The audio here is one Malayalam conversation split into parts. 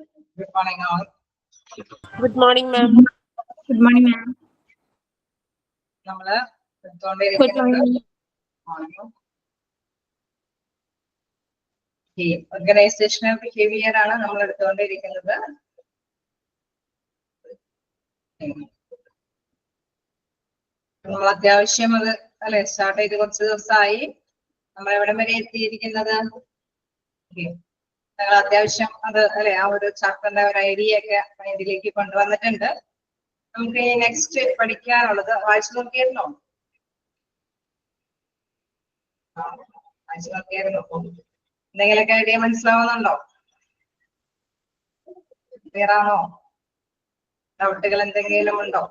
Good morning, all. Good morning, ma'am. Good morning, ma'am. നമ്മള് Good morning. ഓർഗനൈസേഷണൽ ബിഹേവിയർ ആണ് നമ്മൾ എടുത്തുകൊണ്ടിരിക്കുന്നത്. നമ്മൾ അത്യാവശ്യം അത് അല്ലെ സ്റ്റാർട്ട് ചെയ്ത് കുറച്ച് ദിവസമായി. നമ്മൾ എവിടെ വരെ എത്തിയിരിക്കുന്നത്? ഞങ്ങൾ അത്യാവശ്യം അത് അല്ലെ ആ ഒരു ചാപ്റ്ററിന്റെ ഒരു ഐഡിയ ഒക്കെ മൈൻഡിലേക്ക് കൊണ്ടുവന്നിട്ടുണ്ട്. നമുക്ക് ഈ നെക്സ്റ്റ് പഠിക്കാനുള്ളത് വായിച്ചു നോക്കിയായിരുന്നോ? വായിച്ചു നോക്കിയായിരുന്നോ? എന്തെങ്കിലുമൊക്കെ ഐഡിയ മനസ്സിലാവുന്നുണ്ടോ? ക്ലിയർ ആണോ? ഡൗട്ടുകൾ എന്തെങ്കിലും ഉണ്ടോ?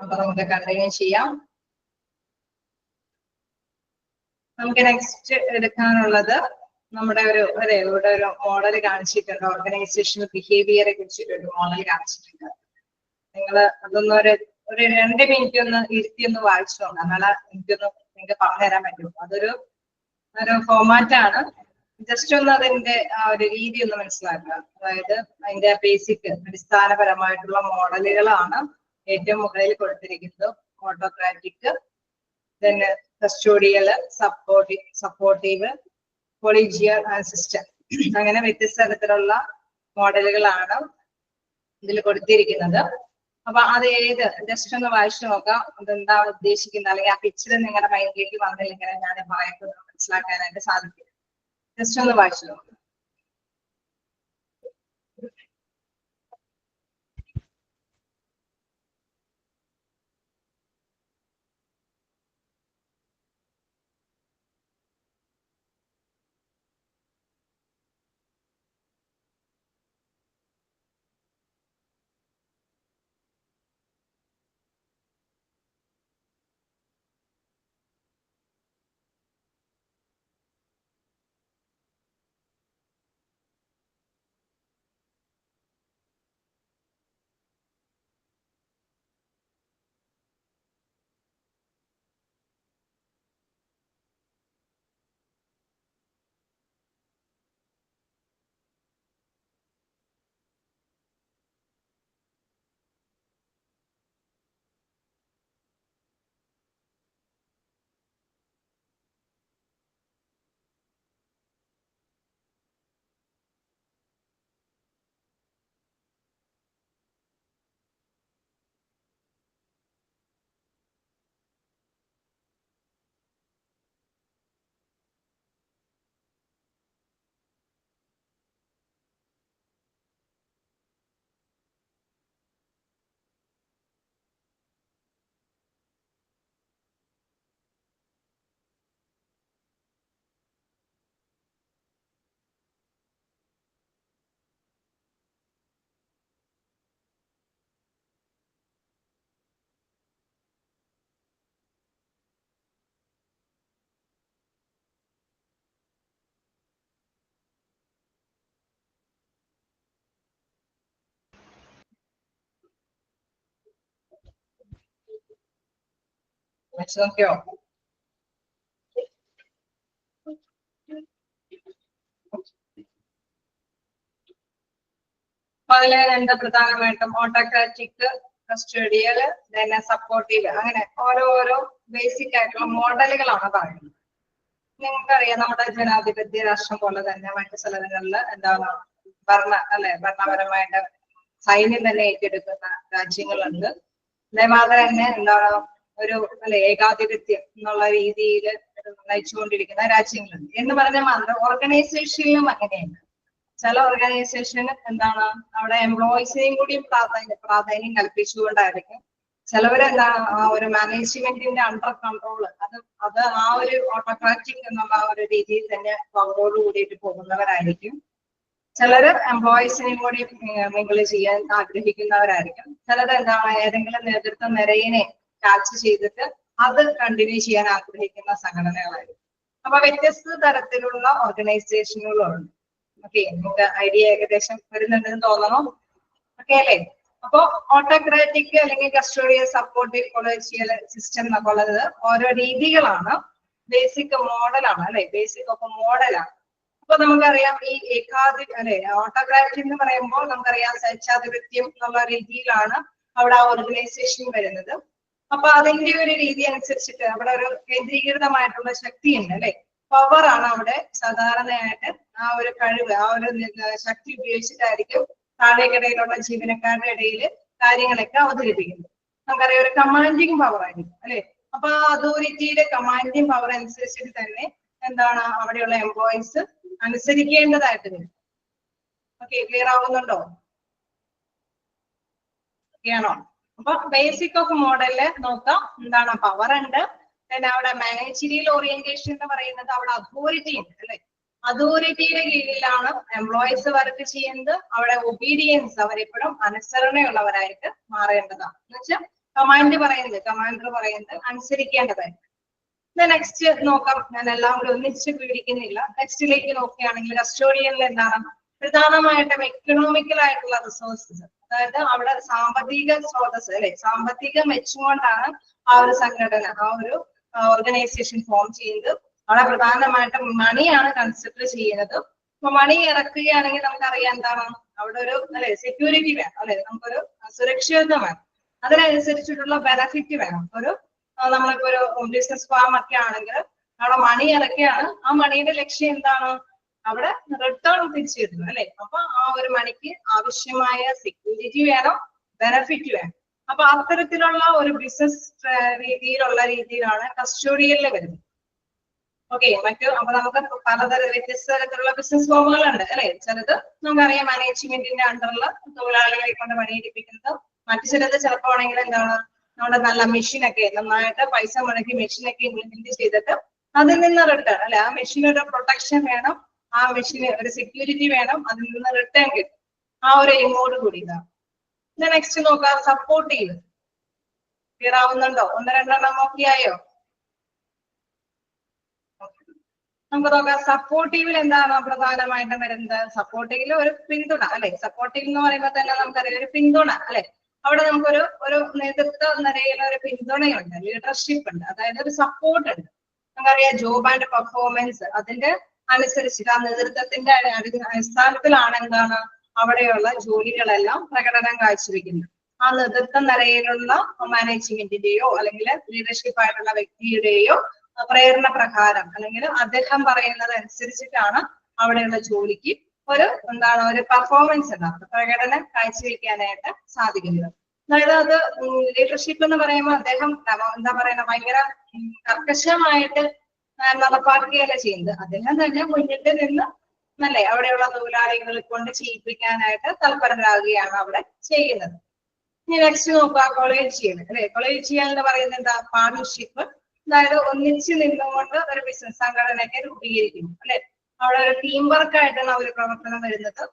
അപ്പൊ നമുക്ക് കണ്ടിന്യൂ ചെയ്യാം. നമുക്ക് നെക്സ്റ്റ് എടുക്കാനുള്ളത് നമ്മുടെ ഇവിടെ ഒരു മോഡൽ കാണിച്ചിട്ടുണ്ട്. ഓർഗനൈസേഷണൽ ബിഹേവിയറെ കുറിച്ചിട്ട് ഒരു മോഡൽ കാണിച്ചിട്ടുണ്ട്. നിങ്ങൾ അതൊന്ന് ഒരു 2 മിനിറ്റ് ഒന്ന് ഇരുത്തി ഒന്ന് വായിച്ചു നോക്കാം. എന്നാലും എനിക്കൊന്ന് നിങ്ങൾക്ക് പറഞ്ഞു തരാൻ പറ്റും. അതൊരു ഫോർമാറ്റ് ആണ്. ജസ്റ്റ് ഒന്ന് അതിന്റെ ആ ഒരു രീതി ഒന്ന് മനസ്സിലാക്കുക. അതായത് അതിന്റെ ബേസിക് അടിസ്ഥാനപരമായിട്ടുള്ള മോഡലുകളാണ് ഏറ്റവും മുകളിൽ കൊടുത്തിരിക്കുന്നത്. Autocratic, then custodial, supportive, collegial and system. അങ്ങനെ വ്യത്യസ്ത തരത്തിലുള്ള മോഡലുകളാണ് ഇതിൽ കൊടുത്തിരിക്കുന്നത്. അപ്പൊ അത് ഏത് ജസ്റ്റ് ഒന്ന് വായിച്ചു നോക്കാം. അതെന്താ ഉദ്ദേശിക്കുന്നത്, അല്ലെങ്കിൽ ആ പിക്ചർ നിങ്ങളുടെ മൈൻഡിലേക്ക് വന്നില്ലെങ്കിൽ ഞാൻ പറയുന്നത് മനസ്സിലാക്കാനായിട്ട് സാധിക്കും. ജസ്റ്റ് ഒന്ന് വായിച്ചു നോക്കാം. വെച്ച് നോക്കിയോ? അപ്പൊ അതില് രണ്ട് പ്രധാനമായിട്ടും ഓട്ടോക്രാറ്റിക്, കസ്റ്റോഡിയൽ, then സപ്പോർട്ടീവ്, അങ്ങനെ ഓരോ ബേസിക് ആയിട്ടുള്ള മോഡലുകളാണ് പറയുന്നത്. നിങ്ങൾക്കറിയാം നമ്മുടെ ജനാധിപത്യ രാഷ്ട്രം പോലെ തന്നെ മറ്റു സ്ഥലങ്ങളിൽ എന്താണ് ഭരണപരമായിട്ട് സൈന്യം തന്നെ ഏറ്റെടുക്കുന്ന രാജ്യങ്ങളുണ്ട്. അതേമാതിരി തന്നെ എന്താണ് ഒരു ഏകാധിപത്യം എന്നുള്ള രീതിയിൽ നയിച്ചുകൊണ്ടിരിക്കുന്ന രാജ്യങ്ങളുണ്ട്. എന്ന് പറഞ്ഞാൽ ഓർഗനൈസേഷനിലും അങ്ങനെയുണ്ട്. ചില ഓർഗനൈസേഷന് എന്താണ് അവിടെ എംപ്ലോയീസിനെയും കൂടി പ്രാധാന്യം കൽപ്പിച്ചുകൊണ്ടായിരിക്കും. ചിലവരെന്താണ് ആ ഒരു മാനേജ്മെന്റിന്റെ അണ്ടർ കൺട്രോൾ അത് ആ ഒരു ഓട്ടോക്രാറ്റിക് എന്നുള്ള ആ ഒരു രീതിയിൽ തന്നെ പവറോട് കൂടിയിട്ട് പോകുന്നവരായിരിക്കും. ചിലര് എംപ്ലോയീസിനെയും കൂടി മിങ്കിൾ ചെയ്യാൻ ആഗ്രഹിക്കുന്നവരായിരിക്കും. ചിലത് എന്താണ് ഏതെങ്കിലും നേതൃത്വ നിരയിനെ ക്യാച്ച് ചെയ്തിട്ട് അത് കണ്ടിന്യൂ ചെയ്യാൻ ആഗ്രഹിക്കുന്ന സംഘടനകളായിരിക്കും. അപ്പൊ വ്യത്യസ്ത തരത്തിലുള്ള ഓർഗനൈസേഷനുകളുണ്ട്. ഓക്കെ, നമുക്ക് ഐഡിയ ഏകദേശം വരുന്നുണ്ടെന്ന് തോന്നണോ? ഓക്കെ അല്ലേ? അപ്പൊ ഓട്ടോക്രാറ്റിക് അല്ലെങ്കിൽ കസ്റ്റോഡിയൽ, സപ്പോർട്ടീവ്, കൊളീജിയൽ സിസ്റ്റം എന്നൊക്കെ ഉള്ളത് ഓരോ രീതികളാണ്. ബേസിക് മോഡലാണ് അല്ലെ, ബേസിക് ഓഫ് മോഡലാണ്. അപ്പൊ നമുക്കറിയാം ഈ അല്ലെ ഓട്ടോക്രാറ്റ് എന്ന് പറയുമ്പോൾ നമുക്കറിയാം സ്വേച്ഛാധിപത്യം എന്നുള്ള രീതിയിലാണ് അവിടെ ആ ഓർഗനൈസേഷൻ വരുന്നത്. അപ്പൊ അതിന്റെ ഒരു രീതി അനുസരിച്ചിട്ട് അവിടെ ഒരു കേന്ദ്രീകൃതമായിട്ടുള്ള ശക്തിയുണ്ട് അല്ലെ, പവർ ആണ് അവിടെ സാധാരണയായിട്ട് ആ ഒരു കഴിവ്, ആ ഒരു ശക്തി ഉപയോഗിച്ചിട്ടായിരിക്കും താഴേക്കിടയിലുള്ള ജീവനക്കാരുടെ ഇടയിൽ കാര്യങ്ങളൊക്കെ അവതരിപ്പിക്കുന്നത്. നമുക്കറിയാം ഒരു കമാൻഡിങ് പവർ ആയിരിക്കും അല്ലെ. അപ്പൊ ആ അതോറിറ്റിയുടെ കമാൻഡിങ് പവർ അനുസരിച്ചിട്ട് തന്നെ എന്താണ് അവിടെയുള്ള എംപ്ലോയീസ് അനുസരിക്കേണ്ടതായിട്ട് വരും. ഓക്കെ, ക്ലിയർ ആവുന്നുണ്ടോ? ഓക്കെയാണോ? അപ്പൊ ബേസിക് ഓഫ് മോഡലില് നോക്കാം, എന്താണ് പവർ ഉണ്ട്, പിന്നെ അവിടെ മാനേജറിയൽ ഓറിയന്റേഷൻ എന്ന് പറയുന്നത് അവിടെ അതോറിറ്റി ഉണ്ട് അല്ലെ. അതോറിറ്റിയുടെ കീഴിലാണ് എംപ്ലോയീസ് വർക്ക് ചെയ്യുന്നത്. അവിടെ ഒബീഡിയൻസ്, അവരെപ്പോഴും അനുസരണയുള്ളവരായിട്ട് മാറേണ്ടതാണ്. എന്ന് വെച്ചാൽ കമാൻഡർ പറയുന്നത് അനുസരിക്കേണ്ടതായിട്ട്. നെക്സ്റ്റ് നോക്കാം, ഞാൻ എല്ലാം കൂടി ഒന്നിച്ച് പിടിക്കുന്നില്ല. നെക്സ്റ്റിലേക്ക് നോക്കുകയാണെങ്കിൽ കസ്റ്റോഡിയനിൽ എന്താണ് പ്രധാനമായിട്ടും എക്കണോമിക്കൽ ആയിട്ടുള്ള റിസോഴ്സസ്, അതായത് അവിടെ സാമ്പത്തിക സ്രോതസ് അല്ലെ, സാമ്പത്തികം വെച്ചുകൊണ്ടാണ് ആ ഒരു സംഘടന, ആ ഒരു ഓർഗനൈസേഷൻ ഫോം ചെയ്യുന്നത്. അവിടെ പ്രധാനമായിട്ടും മണിയാണ് കൺസിഡർ ചെയ്യുന്നത്. അപ്പൊ മണി ഇറക്കുകയാണെങ്കിൽ നമുക്കറിയാം എന്താണ് അവിടെ ഒരു അല്ലെ സെക്യൂരിറ്റി വേണം അല്ലെ, നമുക്കൊരു സുരക്ഷിതത്വം വേണം, അതിനനുസരിച്ചിട്ടുള്ള ബെനഫിറ്റ് വേണം. ഒരു നമ്മളിപ്പോ ഒരു ബിസിനസ് ഫാം ഒക്കെ ആണെങ്കിൽ അവിടെ മണി ഇറക്കുകയാണ്, ആ മണിയുടെ ലക്ഷ്യം എന്താണ്, അവിടെ റിട്ടേൺ തിരിച്ചു കിട്ടുന്നു അല്ലെ. അപ്പൊ ആ ഒരു മണിക്ക് ആവശ്യമായ സെക്യൂരിറ്റി വേണം, ബെനഫിറ്റ് വേണം. അപ്പൊ അത്തരത്തിലുള്ള ഒരു ബിസിനസ് രീതിയിലാണ് കസ്റ്റോഡിയനിൽ വരുന്നത്. ഓക്കെ, അപ്പൊ നമുക്ക് പലതരം വ്യത്യസ്ത തരത്തിലുള്ള ബിസിനസ് ഫോമുകളുണ്ട് അല്ലെ. ചിലത് നമുക്കറിയാം മാനേജ്മെന്റിന്റെ അണ്ടറിൽ തൊഴിലാളികളെ കൊണ്ട് പണിയെടുപ്പിക്കുന്നത്. മറ്റു ചിലത് ചിലപ്പോ ആണെങ്കിൽ എന്താണ് നമ്മുടെ നല്ല മെഷീനൊക്കെ നന്നായിട്ട് പൈസ മുടക്കി മെഷീനൊക്കെ ഇംപ്ലിമെന്റ് ചെയ്തിട്ട് അതിൽ നിന്ന് റിട്ടേൺ അല്ലെ, ആ മെഷീനൊരു പ്രൊട്ടക്ഷൻ വേണം, ആ മെഷീന് ഒരു സെക്യൂരിറ്റി വേണം, അതിൽ നിന്ന് റിട്ടേൺ കിട്ടും, ആ ഒരു എയിമോട് കൂടി ഇതാണ്. നെക്സ്റ്റ് നോക്കാം സപ്പോർട്ടീവ്. ക്ലിയർ ആവുന്നുണ്ടോ? ഒന്ന് രണ്ടെണ്ണം നോക്കിയായോ? നമുക്ക് നോക്കാം സപ്പോർട്ടീവിൽ എന്താണ് പ്രധാനമായിട്ടും വരുന്നത്. സപ്പോർട്ടീവിൽ ഒരു പിന്തുണ അല്ലെ. സപ്പോർട്ടീവ് എന്ന് പറയുമ്പോൾ തന്നെ നമുക്കറിയാം ഒരു പിന്തുണ അല്ലെ. അവിടെ നമുക്കൊരു നേതൃത്വ നിലയിൽ ഒരു പിന്തുണയുണ്ട്, ലീഡർഷിപ്പ് ഉണ്ട്, അതായത് ഒരു സപ്പോർട്ട് ഉണ്ട്. നമുക്കറിയാം ജോബ് ആൻഡ് പെർഫോമൻസ്, അതിന്റെ അനുസരിച്ചിട്ട് ആ നേതൃത്വത്തിന്റെ അടിസ്ഥാനത്തിലാണ് എന്താണ് അവിടെയുള്ള ജോലികളെല്ലാം പ്രകടനം കാഴ്ചവെക്കുന്നത്. ആ നേതൃത്വ നിലയിലുള്ള മാനേജ്മെന്റിന്റെയോ അല്ലെങ്കിൽ ലീഡർഷിപ്പ് ആയിട്ടുള്ള വ്യക്തിയുടെയോ പ്രേരണ പ്രകാരം അല്ലെങ്കിൽ അദ്ദേഹം പറയുന്നത് അനുസരിച്ചിട്ടാണ് അവിടെയുള്ള ജോലിക്ക് ഒരു പെർഫോമൻസ് ഉണ്ടാകും, പ്രകടനം കാഴ്ചവെക്കാനായിട്ട് സാധിക്കുന്നത്. അതായത് അത് ലീഡർഷിപ്പ് എന്ന് പറയുമ്പോൾ അദ്ദേഹം എന്താ പറയുക ഭയങ്കര കർക്കശമായിട്ട് നടപ്പാക്കുകയല്ല ചെയ്യുന്നത്. അദ്ദേഹം തന്നെ മുന്നിട്ട് നിന്ന് അല്ലെ അവിടെയുള്ള തൊഴിലാളികളെ കൊണ്ട് ചെയ്യിപ്പിക്കാനായിട്ട് തൽപരരാകുകയാണ് അവിടെ ചെയ്യുന്നത്. ഇനി നെക്സ്റ്റ് നോക്കുക കൊളീജിയൽ അല്ലെ. കൊളീജിയൽ എന്ന് പറയുന്നത് എന്താ, പാർട്ണർഷിപ്പ്, അതായത് ഒന്നിച്ച് നിന്നുകൊണ്ട് ഒരു ബിസിനസ് സംഘടനയൊക്കെ രൂപീകരിക്കുന്നു അല്ലെ. അവിടെ ഒരു ടീം വർക്ക് ആയിട്ടാണ് ഒരു പ്രവർത്തനം വരുന്നത്.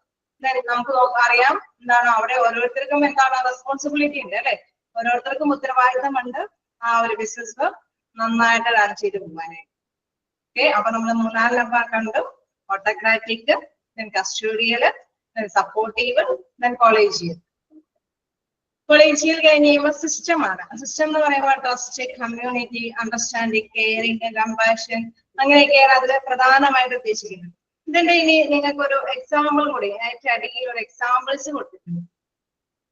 നമുക്ക് അറിയാം എന്താണ് അവിടെ ഓരോരുത്തർക്കും എന്താണ് റെസ്പോൺസിബിലിറ്റി ഉണ്ട് അല്ലെ, ഓരോരുത്തർക്കും ഉത്തരവാദിത്തമുണ്ട് ആ ഒരു ബിസിനസ് നന്നായിട്ട് റൺ ചെയ്ത് പോകാനായിട്ട്. ഓക്കെ, അപ്പൊ നമ്മൾ മൂന്നാല് നമ്പർ കണ്ടു, autocratic, custodial, supportive, collegial. Collegial കഴിഞ്ഞ് കഴിയുമ്പോൾ സിസ്റ്റം ആണ്. സിസ്റ്റം എന്ന് പറയുമ്പോൾ trust, community, understanding, caring, compassion, അങ്ങനെയൊക്കെയാണ് അതിൽ പ്രധാനമായിട്ട് ഉദ്ദേശിക്കുന്നത്. ഇതിന്റെ ഇനി നിങ്ങൾക്ക് ഒരു എക്സാമ്പിൾ കൂടി ഏറ്റവും അടിയിൽ ഒരു എക്സാമ്പിൾസ് കൊടുത്തിട്ടുണ്ട്.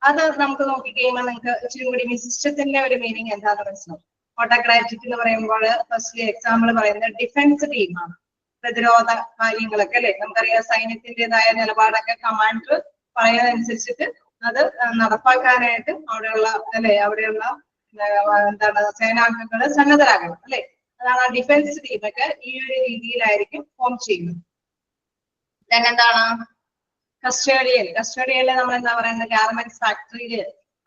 അത് നമുക്ക് നോക്കിക്കഴിയുമ്പോൾ നിങ്ങൾക്ക് ഇച്ചിരി കൂടി സിസ്റ്റത്തിന്റെ ഒരു മീനിങ് എന്താണെന്ന് മനസ്സിലാവും. ഓട്ടോക്രാറ്റിക് എന്ന് പറയുമ്പോൾ ഫസ്റ്റ് എക്സാമ്പിൾ പറയുന്നത് ഡിഫൻസ് ടീമാണ്, പ്രതിരോധ കാര്യങ്ങളൊക്കെ അല്ലെ. നമുക്കറിയാം സൈന്യത്തിൻ്റെതായ നിലപാടൊക്കെ കമാൻഡർ പറയുന്നതനുസരിച്ചിട്ട് അത് നടപ്പാക്കാനായിട്ട് അവിടെയുള്ള എന്താണ് സേനാംഗങ്ങൾ സന്നദ്ധരാകണം അല്ലെ. അതാണ് ആ ഡിഫൻസ് ടീമൊക്കെ ഈ ഒരു രീതിയിലായിരിക്കും ഫോം ചെയ്യുന്നത്. എന്താണ് കസ്റ്റഡിയല് നമ്മൾ എന്താ പറയുന്നത്, ഗാർമെന്റ്സ് ഫാക്ടറിയിൽ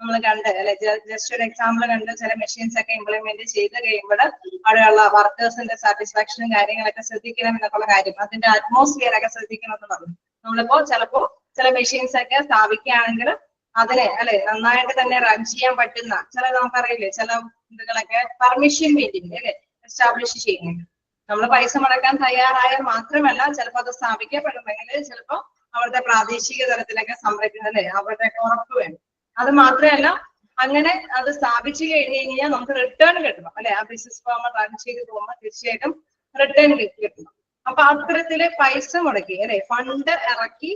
നമ്മൾ കണ്ട് അല്ലെ, ജസ്റ്റ് ഒരു എക്സാമ്പിൾ കണ്ട് ചില മെഷീൻസ് ഒക്കെ ഇംപ്ലിമെന്റ് ചെയ്ത് കഴിയുമ്പോൾ അവിടെയുള്ള വർക്കേഴ്സിന്റെ സാറ്റിസ്ഫാക്ഷനും കാര്യങ്ങളൊക്കെ ശ്രദ്ധിക്കണം എന്നൊക്കെയുള്ള കാര്യം, അതിന്റെ അറ്റ്മോസ്ഫിയർ ഒക്കെ ശ്രദ്ധിക്കണം എന്ന് പറഞ്ഞു. നമ്മളിപ്പോ ചില മെഷീൻസ് ഒക്കെ സ്ഥാപിക്കുകയാണെങ്കിൽ അതിനെ അല്ലെ നന്നായിട്ട് തന്നെ റൺ ചെയ്യാൻ പറ്റുന്ന ചില നമുക്കറിയില്ലേ ചില ഇതുകളൊക്കെ പെർമിഷൻ മീറ്റിംഗ് അല്ലെ എസ്റ്റാബ്ലിഷ് ചെയ്യുന്നുണ്ട്. നമ്മൾ പൈസ മുടക്കാൻ തയ്യാറായാൽ മാത്രമല്ല ചിലപ്പോൾ അത് സ്ഥാപിക്കപ്പെടുമെങ്കിൽ ചിലപ്പോൾ അവിടുത്തെ പ്രാദേശിക തലത്തിലൊക്കെ സംരക്ഷണം അല്ലെ അവരുടെ ഉറപ്പ് വേണം. അത് മാത്രമല്ല അങ്ങനെ അത് സ്ഥാപിച്ചു കഴിഞ്ഞ് കഴിഞ്ഞാൽ നമുക്ക് റിട്ടേൺ കിട്ടണം അല്ലെ. ആ ബിസിനസ് ഫേം റൺ ചെയ്ത് പോകുമ്പോൾ തീർച്ചയായിട്ടും റിട്ടേൺ കിട്ടണം. അപ്പൊ അത്തരത്തില് പൈസ മുടക്കി അല്ലെ ഫണ്ട് ഇറക്കി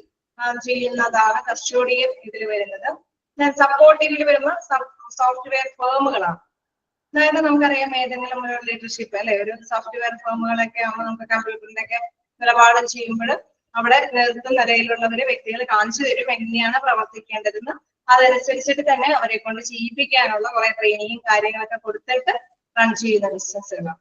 ചെയ്യുന്നതാണ് കസ്റ്റോഡിയൻ ഇതിൽ വരുന്നത്. സപ്പോർട്ടീവിൽ വരുമ്പോൾ സോഫ്റ്റ്വെയർ ഫേമുകളാണ്. അതായത് നമുക്കറിയാം ഏതെങ്കിലും ഒരു ലീഡർഷിപ്പ് അല്ലെ ഒരു സോഫ്റ്റ്വെയർ ഫേമുകളൊക്കെ ആകുമ്പോൾ നമുക്ക് കമ്പ്യൂട്ടറിന്റെ ഒക്കെ നിലപാട് ചെയ്യുമ്പോൾ അവിടെ നേതൃത്വ നിലയിലുള്ളവര് വ്യക്തികൾ കാണിച്ചു തരും എങ്ങനെയാണ് പ്രവർത്തിക്കേണ്ടതെന്ന്. അതനുസരിച്ചിട്ട് തന്നെ അവരെ കൊണ്ട് ചെയ്യിപ്പിക്കാനുള്ള കുറെ ട്രെയിനിങ്ങും കാര്യങ്ങളൊക്കെ കൊടുത്തിട്ട് റൺ ചെയ്യുന്ന ബിസിനസ്സുകളാണ്.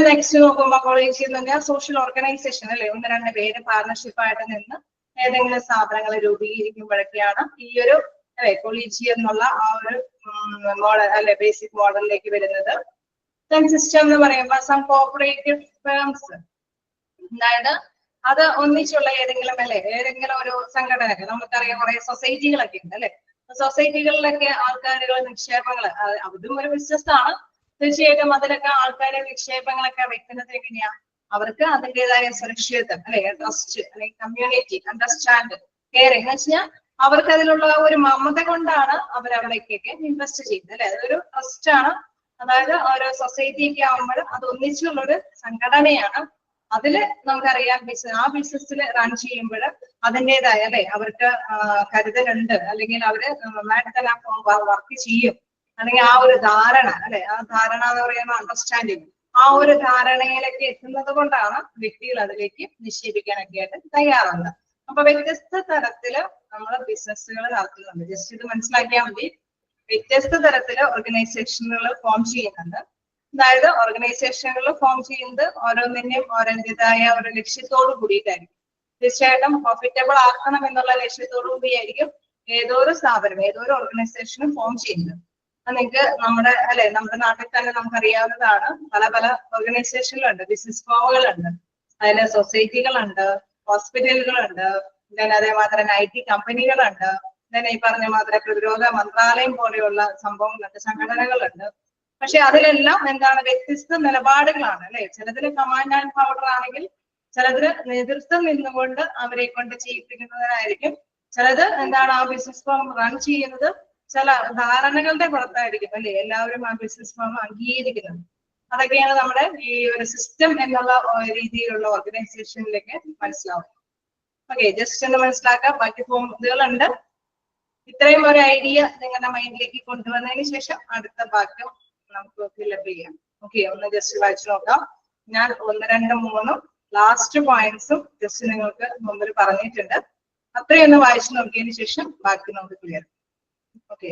നെക്സ്റ്റ് നോക്കുമ്പോൾ കോളേജ് എന്ന് പറഞ്ഞാൽ സോഷ്യൽ ഓർഗനൈസേഷൻ അല്ലെ. 1-2 പേര് പാർട്ണർഷിപ്പ് ആയിട്ട് നിന്ന് ഏതെങ്കിലും സ്ഥാപനങ്ങൾ രൂപീകരിക്കുമ്പോഴൊക്കെയാണ് ഈ ഒരു അല്ലെ കൊളീജി എന്നുള്ള ആ ഒരു മോഡൽ അല്ലെ ബേസിക് മോഡലിലേക്ക് വരുന്നത്. സിസ്റ്റം എന്ന് പറയുമ്പോൾ സം കോപ്പറേറ്റീവ് ഫേംസ്, അതായത് അത് ഒന്നിച്ചുള്ള ഏതെങ്കിലും അല്ലെ ഏതെങ്കിലും ഒരു സംഘടനകൾ നമുക്കറിയാം കുറെ സൊസൈറ്റികളൊക്കെ ഉണ്ട് അല്ലെ. സൊസൈറ്റികളിലൊക്കെ ആൾക്കാരുകൾ നിക്ഷേപങ്ങൾ അതും ഒരു ബിസിനസ് ആണ്. തീർച്ചയായിട്ടും അതിലൊക്കെ ആൾക്കാരെ നിക്ഷേപങ്ങളൊക്കെ വെക്കുന്നത് എങ്ങനെയാ, അവർക്ക് അതിൻ്റെതായ സുരക്ഷിതത്വം അല്ലെ ട്രസ്റ്റ് അല്ലെങ്കിൽ കമ്മ്യൂണിറ്റി അണ്ടർസ്റ്റാൻഡ് കെയറിംഗ് എന്ന് വെച്ചാൽ അവർക്ക് അതിലുള്ള ഒരു മമത കൊണ്ടാണ് അവരവിടേക്കൊക്കെ ഇൻവെസ്റ്റ് ചെയ്യുന്നത് അല്ലെ. അതൊരു ട്രസ്റ്റ് ആണ്. അതായത് ഓരോ സൊസൈറ്റിക്ക് ആകുമ്പോൾ അത് ഒന്നിച്ചുള്ളൊരു സംഘടനയാണ്. അതില് നമുക്കറിയാം ആ ബിസിനസ്സിൽ റൺ ചെയ്യുമ്പോൾ അതിൻ്റെതായ അല്ലെ അവർക്ക് കരുതലുണ്ട്, അല്ലെങ്കിൽ അവര് നന്നായിട്ട് തന്നെ വർക്ക് ചെയ്യും, അല്ലെങ്കിൽ ആ ഒരു ധാരണ അല്ലെ ആ ധാരണ എന്ന് പറയുന്ന അണ്ടർസ്റ്റാൻഡിങ് ആ ഒരു ധാരണയിലേക്ക് എത്തുന്നത് കൊണ്ടാണ് വ്യക്തികൾ അതിലേക്ക് നിക്ഷേപിക്കാനൊക്കെ ആയിട്ട് തയ്യാറുണ്ട്. അപ്പൊ വ്യത്യസ്ത തരത്തില് നമ്മൾ ബിസിനസ്സുകൾ നടത്തുന്നുണ്ട്. ജസ്റ്റ് ഇത് മനസ്സിലാക്കിയാൽ മതി. വ്യത്യസ്ത തരത്തില് ഓർഗനൈസേഷനുകൾ ഫോം ചെയ്യുന്നുണ്ട്. അതായത് ഓർഗനൈസേഷനുകൾ ഫോം ചെയ്യുന്നത് ഓരോന്നിന്റെയും ഓരോന്റേതായ ഒരു ലക്ഷ്യത്തോടു കൂടിയിട്ടായിരിക്കും. തീർച്ചയായിട്ടും പ്രോഫിറ്റബിൾ ആക്കണം എന്നുള്ള ലക്ഷ്യത്തോടു കൂടിയായിരിക്കും ഏതോ ഒരു സ്ഥാപനം ഏതോ ഒരു ഓർഗനൈസേഷനും ഫോം ചെയ്യുന്നത്. നിങ്ങൾക്ക് നമ്മുടെ നമ്മുടെ നാട്ടിൽ തന്നെ നമുക്കറിയാവുന്നതാണ്. പല പല ഓർഗനൈസേഷനുകളുണ്ട്, ബിസിനസ് ഫേമുകളുണ്ട്, അതിൽ സൊസൈറ്റികളുണ്ട്, ഹോസ്പിറ്റലുകളുണ്ട്, അതേമാത്രം IT കമ്പനികളുണ്ട്, ഈ പറഞ്ഞ മാത്രം പ്രതിരോധ മന്ത്രാലയം പോലെയുള്ള സംഭവങ്ങളുണ്ട്, സംഘടനകളുണ്ട്. പക്ഷെ അതിലെല്ലാം എന്താണ് വ്യത്യസ്ത നിലപാടുകളാണ് അല്ലെ. ചിലതിന് കമാൻഡ് ആൻഡ് പവർ ആണെങ്കിൽ ചിലതിന് നേതൃത്വം നിന്നുകൊണ്ട് അവരെ കൊണ്ട് ചെയ്യിപ്പിക്കുന്നതിനായിരിക്കും. ചിലത് എന്താണ് ആ ബിസിനസ് ഫേം റൺ ചെയ്യുന്നത് ചില ധാരണകളുടെ പുറത്തായിരിക്കും അല്ലെ എല്ലാവരും ആ ബിസിനസ് ഫേം അംഗീകരിക്കുന്നത്. അതൊക്കെയാണ് നമ്മുടെ ഈ ഒരു സിസ്റ്റം എന്നുള്ള രീതിയിലുള്ള ഓർഗനൈസേഷനിലേക്ക് മനസ്സിലാവും. ഓക്കെ, ജസ്റ്റ് ഒന്ന് മനസ്സിലാക്കാം. ബാക്കി ഫോമുകളുണ്ട്. ഇത്രയും ഒരു ഐഡിയ നിങ്ങളുടെ മൈൻഡിലേക്ക് കൊണ്ടുവന്നതിന് ശേഷം അടുത്ത ഭാഗം നമുക്ക് ഫില്ലപ്പ് ചെയ്യാം. ഓക്കെ, ഒന്ന് ജസ്റ്റ് വായിച്ചു നോക്കാം. ഞാൻ 1, 2, 3 ലാസ്റ്റ് പോയിന്റ്സും ജസ്റ്റ് നിങ്ങൾക്ക് മുമ്പിൽ പറഞ്ഞിട്ടുണ്ട്. അത്രയൊന്ന് വായിച്ചു നോക്കിയതിന് ശേഷം ബാക്കി നമുക്ക് ക്ലിയർ. ഓക്കെ,